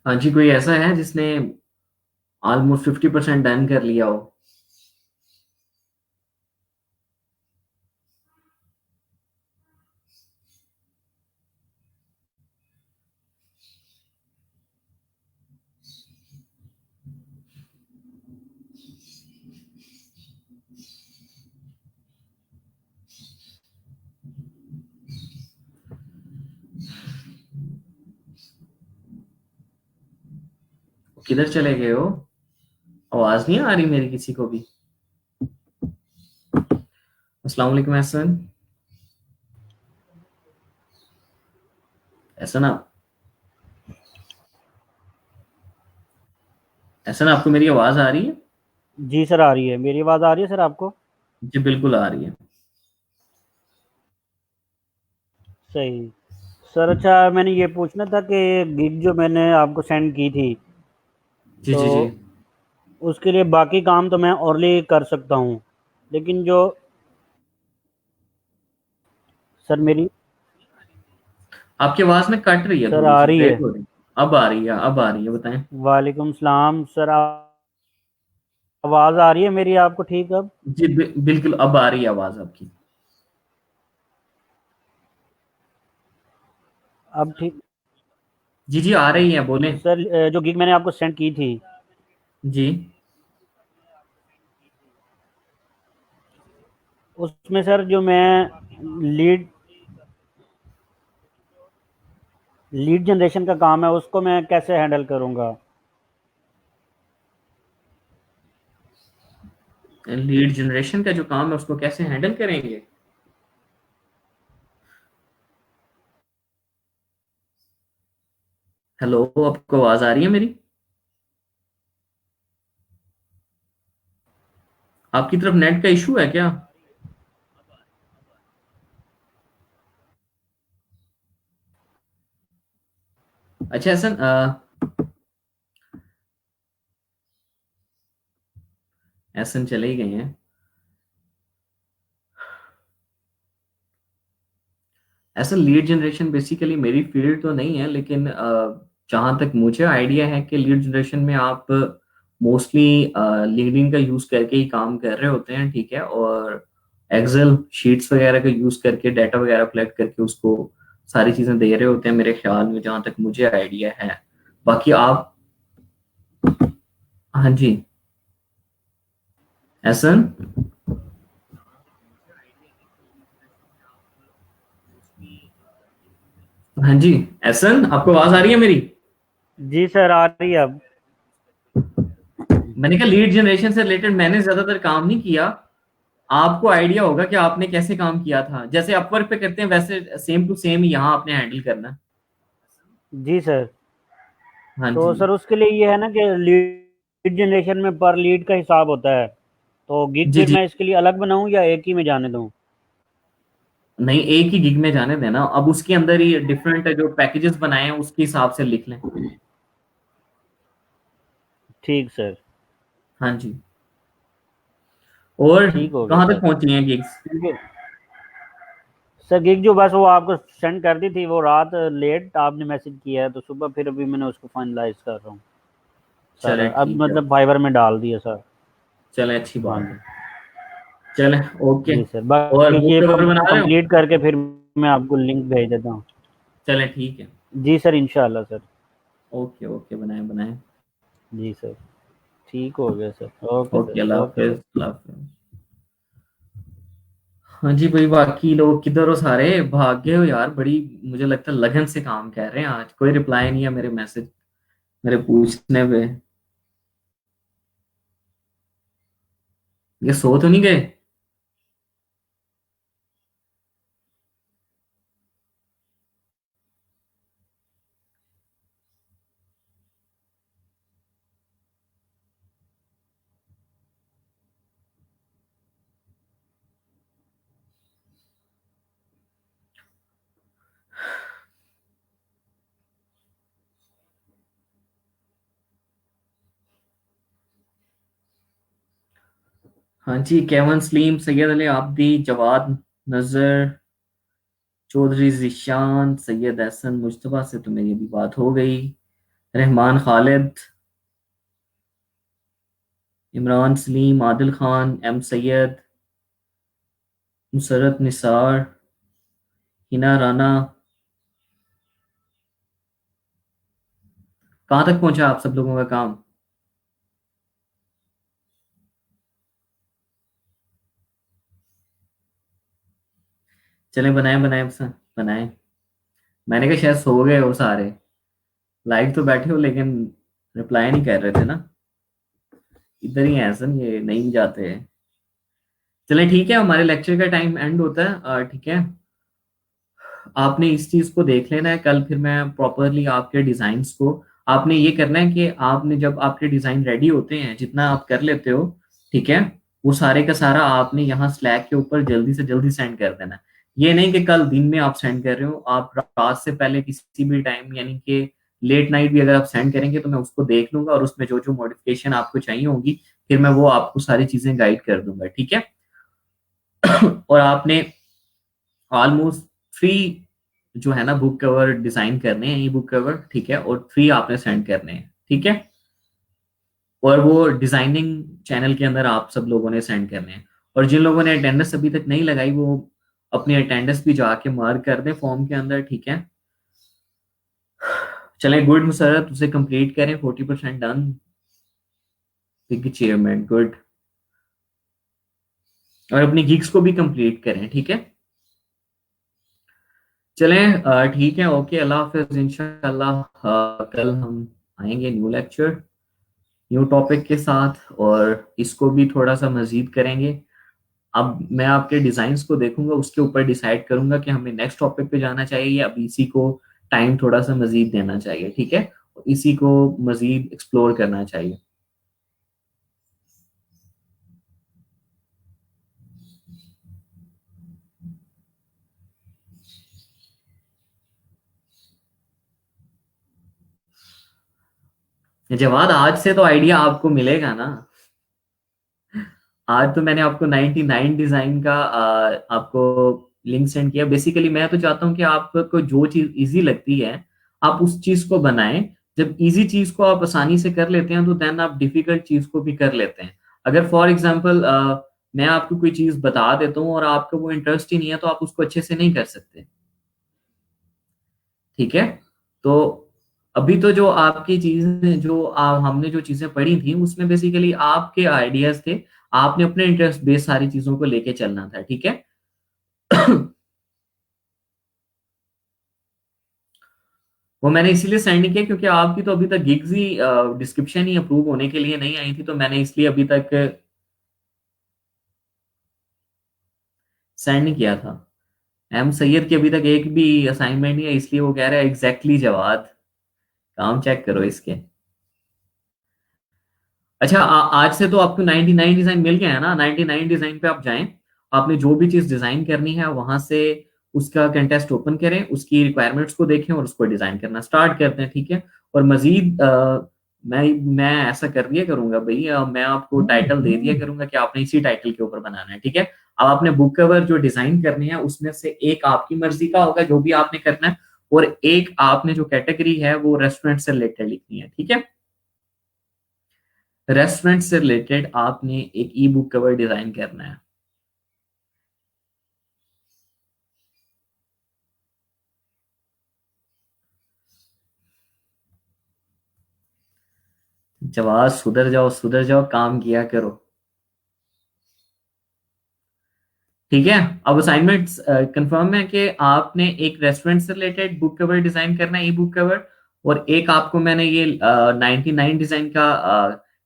हाँ जी, कोई ऐसा है जिसने ऑलमोस्ट 50% डन कर लिया हो? किधर चले गए हो? आवाज नहीं आ रही मेरी किसी को भी? अस्सलाम वालेकुम एहसन। एहसन आप, एहसन आपको मेरी आवाज आ रही है? जी सर आ रही है, मेरी आवाज़ आ रही है सर आपको? जी बिल्कुल आ रही है। सही। सर अच्छा मैंने ये पूछना था कि गिग जो मैंने आपको सेंड की थी, जी तो जी जी। उसके लिए बाकी काम तो मैं orally कर सकता हूँ, लेकिन जो सर मेरी आपकी आवाज में कट रही है, सर थोड़ी आ सी रही ब्रेक है। हो रही है। अब आ रही है, अब आ रही है, बताएं। वालेकुम सलाम सर, आप आवाज आ रही है मेरी आपको ठीक अब? जी बिल्कुल, अब आ रही है आवाज आपकी। अब ठीक। जी जी आ रही है, बोलें। सर जो गिग मैंने आपको सेंड की थी, जी उसमें सर जो मैं लीड लीड जनरेशन का काम है उसको मैं कैसे हैंडल करूंगा? लीड जनरेशन का जो काम है उसको कैसे हैंडल करेंगे? हेलो, आपको आवाज आ रही है मेरी? आपकी तरफ नेट का इशू है क्या? अच्छा ऐसा ऐसा चले ही गए हैं। ऐसा लीड जनरेशन बेसिकली मेरी फील्ड तो नहीं है, लेकिन जहाँ तक मुझे आइडिया है कि लीड जनरेशन में आप मोस्टली लिंक्डइन का यूज करके ही काम कर रहे होते हैं, ठीक है, और एक्सेल शीट्स वगैरह का यूज करके डाटा वगैरह कलेक्ट करके उसको सारी चीजें दे रहे होते हैं मेरे ख्याल में, जहाँ तक मुझे आइडिया है। बाकी आप। हाँ जी। ऐसा। हाँ जी। ऐसा, आपको आवाज आ रही है मेरी? जी सर आ रही है अब। मैंने कहा लीड जनरेशन से रिलेटेड मैंने ज्यादातर काम नहीं किया। आपको आइडिया होगा कि आपने कैसे काम किया था, जैसे अपवर्क पे करते हैं वैसे सेम टू सेम ही यहाँ आपने हैंडल करना है। जी सर। हाँ तो जी। सर उसके लिए ये है ना कि लीड जनरेशन में पर लीड का हिसाब होता है, तो गिग जी फिर जी। मैं इसके लिए अलग बनाऊं या एक ही में जाने दूं? नहीं, एक ही गिग में जाने देना, अब उसके अंदर ही डिफरेंट जो पैकेजेस बनाए हैं उसके हिसाब से लिख लें। ठीक सर। हाँ जी। और ठीक हो गया कहाँ तक सर। पहुंची हैं गिग्स? क्योंकि सर गिग जो बस वो आपको सेंड कर दी थी वो रात लेट आपने मैसेज किया है, तो सुबह फिर अभी मैंने उसको फाइनलाइज कर रहा हूँ चले सारा, अब ठीक है। मतलब फाइवर में डाल दिया सर। चले अच्छी हाँ बात जी। है। चले। ओके। जी सर, और बाकी बुक ये कवर बना रहे हो? कंप्लीट करके फिर मैं आपको लिंक भेज देता हूँ। चले ठीक है। जी सर इंशाल्लाह सर। ओके ओके, बनाए बनाए। जी सर। ठीक हो गया सर। ओके ओके, सर, अल्लाह ओके हाफिज, सर। अल्लाह हाफिज। हाँ जी भाई, बाकी लोग किधर हो? सारे भाग गए हो यार, बड़ी मुझे लगता है लगन से काम कर रहे हैं आज। कोई रिप्लाई नहीं है मेरे मैसेज, मेरे पूछने पे। ये सो तो नहीं गए? हाँ जी, केवन सलीम, सैयद अली आबदी, जवाद नजर, चौधरी जिशान, सैयद एहसन मुश्तबा से तो मेरी अभी बात हो गई। रहमान खालिद, इमरान सलीम, आदिल खान, एम सैयद, मुसरत निसार, हिना राना। कहाँ तक पहुंचा आप सब लोगों का काम? चले बनाए बनाए बनाए। मैंने कहा शायद सो गए हो सारे, लाइव तो बैठे हो लेकिन रिप्लाई नहीं कर रहे थे ना। इधर ही है सन, ये नहीं जाते हैं। चले ठीक है, हमारे लेक्चर का टाइम एंड होता है, ठीक है। आपने इस चीज को देख लेना है, कल फिर मैं प्रॉपरली आपके डिजाइन्स को, आपने ये करना है कि आपने जब आपके डिजाइन रेडी होते हैं जितना आप कर लेते हो, ठीक है, वो सारे का सारा आपने यहाँ स्लैक के ऊपर जल्दी से जल्दी सेंड कर देना है। ये नहीं कि कल दिन में आप सेंड कर रहे हो, आप रात से पहले किसी भी टाइम, यानी कि लेट नाइट भी अगर आप सेंड करेंगे तो मैं उसको देख लूंगा, और उसमें जो जो मॉडिफिकेशन आपको चाहिए होगी फिर मैं वो आपको सारी चीजें गाइड कर दूंगा, ठीक है। और आपने ऑलमोस्ट थ्री जो है ना बुक कवर डिजाइन करने हैं, ई बुक कवर, ठीक है, और थ्री आपने सेंड करने हैं, ठीक है। और वो डिजाइनिंग चैनल के अंदर आप सब लोगों ने सेंड करने हैं। और जिन लोगों ने अटेंडेंस अभी तक नहीं लगाई वो अपनी अटेंडेंस भी जाके मार्क कर दें फॉर्म के अंदर, ठीक है। चलें, गुड मुसरत, उसे कंप्लीट करें, 40% डन, बिग अचीवमेंट, गुड। और अपनी गिग्स को भी कंप्लीट करें, ठीक है। चलें, ठीक है, ओके, अल्लाह हाफिज, इंशाल्लाह कल हम आएंगे न्यू लेक्चर, न्यू टॉपिक के साथ, और इसको भी थोड़ा सा मजीद करेंगे। अब मैं आपके डिजाइन्स को देखूंगा, उसके ऊपर डिसाइड करूंगा कि हमें नेक्स्ट टॉपिक पे जाना चाहिए या अब इसी को टाइम थोड़ा सा मजीद देना चाहिए, ठीक है, इसी को मजीद एक्सप्लोर करना चाहिए। जवाद, आज से तो आइडिया आपको मिलेगा ना। आज तो मैंने आपको 99 डिजाइन का आपको लिंक सेंड किया। बेसिकली मैं तो चाहता हूँ कि आपको जो चीज इजी लगती है आप उस चीज को बनाएं। जब इजी चीज को आप आसानी से कर लेते हैं तो देन आप डिफिकल्ट चीज को भी कर लेते हैं। अगर फॉर एग्जांपल मैं आपको कोई चीज बता देता हूँ और आपको वो इंटरेस्ट ही नहीं है तो आप उसको अच्छे से नहीं कर सकते, ठीक है। तो अभी तो जो आपकी चीजें जो हमने जो चीजें पढ़ी थी उसमें बेसिकली आपके आइडियाज थे, आपने अपने इंटरेस्ट बेस्ड सारी चीजों को लेके चलना था, ठीक है। वो मैंने इसीलिए सेंड नहीं किया क्योंकि आपकी तो अभी तक गिग्स ही डिस्क्रिप्शन ही अप्रूव होने के लिए नहीं आई थी, तो मैंने इसलिए अभी तक सेंड नहीं किया था। एम सैयद की अभी तक एक भी असाइनमेंट नहीं है, इसलिए वो कह रहा है एग्जैक्टली जवाब, काम चेक करो इसके। अच्छा, आज से तो आपको 99 डिजाइन मिल गया है ना। 99 डिजाइन पे आप जाएं, आपने जो भी चीज डिजाइन करनी है वहां से उसका कंटेस्ट ओपन करें, उसकी रिक्वायरमेंट्स को देखें और उसको डिजाइन करना स्टार्ट करते हैं, ठीक है। और मजीद मैं ऐसा कर दिया करूंगा भाई, मैं आपको टाइटल दे दिया करूंगा कि आपने इसी टाइटल के ऊपर बनाना है, ठीक है। अब आपने बुक कवर जो डिजाइन करनी है उसमें से एक आपकी मर्जी का होगा जो भी आपने करना है, और एक आपने जो कैटेगरी है वो रेस्टोरेंट से रिलेटेड लिखनी है, ठीक है। रेस्टोरेंट से रिलेटेड आपने एक ई बुक कवर डिजाइन करना है। जवाब, सुधर जाओ, काम किया करो, ठीक है। अब असाइनमेंट कंफर्म है कि आपने एक रेस्टोरेंट से रिलेटेड बुक कवर डिजाइन करना है, ई बुक कवर, और एक आपको मैंने ये 99 डिजाइन का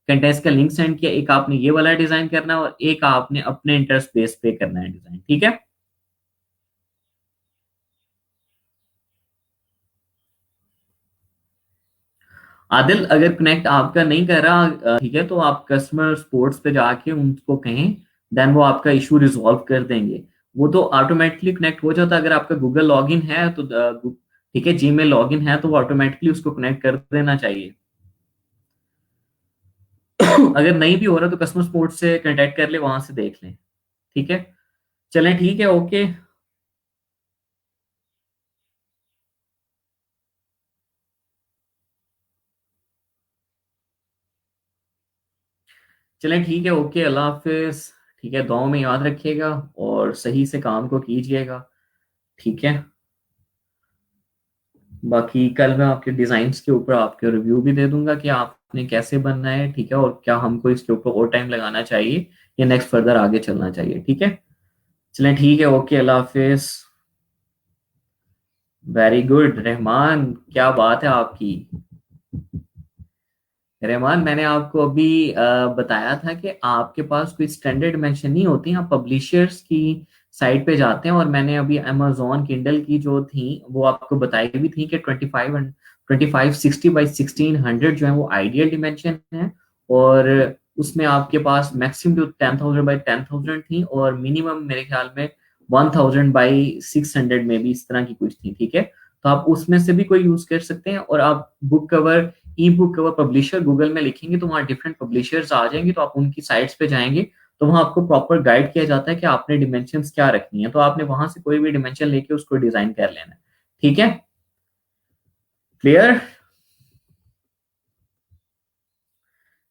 कंटेंट्स का लिंक सेंड किया, एक आपने ये वाला डिजाइन करना है और एक आपने अपने इंटरेस्ट बेस पे करना है डिजाइन, ठीक है। आदिल, अगर कनेक्ट आपका नहीं कर रहा, ठीक है, तो आप कस्टमर सपोर्ट्स पे जाके उनको कहें, देन वो आपका इशू रिजॉल्व कर देंगे। वो तो ऑटोमेटिकली कनेक्ट हो जाता है। अगर आपका गूगल लॉगिन है तो ठीक है, जीमेल लॉगिन है तो वो ऑटोमेटिकली उसको कनेक्ट कर देना चाहिए। अगर नहीं भी हो रहा तो कस्टमर सपोर्ट से कांटेक्ट कर ले, वहां से देख लें, ठीक है। चलें, ठीक है, ओके। चलें, ठीक है, ओके, अल्लाह हाफिज, ठीक है, दुआओं में याद रखिएगा और सही से काम को कीजिएगा, ठीक है। बाकी कल मैं आपके डिजाइन्स के ऊपर आपके रिव्यू भी दे दूंगा कि आपने कैसे बनना है, ठीक है, और क्या हमको इसके ऊपर और टाइम लगाना चाहिए या नेक्स्ट फर्दर आगे चलना चाहिए, ठीक है। चलें, ठीक है, ओके, अल्लाह हाफिज। वेरी गुड रहमान, क्या बात है आपकी। रहमान, मैंने आपको अभी बताया था कि आपके पास कोई स्टैंडर्ड डिमेंशन नहीं होती, आप पब्लिशर्स की साइट पे जाते हैं, और मैंने अभी अमेजोन किंडल की जो थी वो आपको बताई भी थी कि 2560 बाई 1600 जो है वो आइडियल डिमेंशन है, और उसमें आपके पास मैक्सिमम जो 10,000 बाई 10,000 थी और मिनिमम मेरे ख्याल में 1,000 बाई 600 में भी इस तरह की कुछ थी, ठीक है। तो आप उसमें से भी कोई यूज कर सकते हैं, और आप बुक कवर, ई बुक कवर पब्लिशर गूगल में लिखेंगे तो वहाँ डिफरेंट पब्लिशर्स आ जाएंगे, तो आप उनकी साइट्स पे जाएंगे तो वहाँ आपको प्रॉपर गाइड किया जाता है कि आपने डिमेंशंस क्या रखनी है, तो आपने वहां से कोई भी डिमेंशन लेके उसको डिजाइन कर लेना है, ठीक है। क्लियर।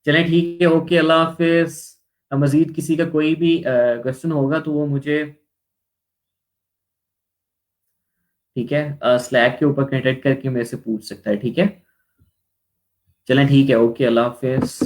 चलें ठीक है, ओके, अल्लाह हाफिज। मजीद किसी का कोई भी क्वेश्चन होगा तो वो मुझे, ठीक है, स्लैक के ऊपर कनेक्ट करके मेरे से पूछ सकता है, ठीक है। चलें ठीक है, ओके, अल्लाह हाफिज।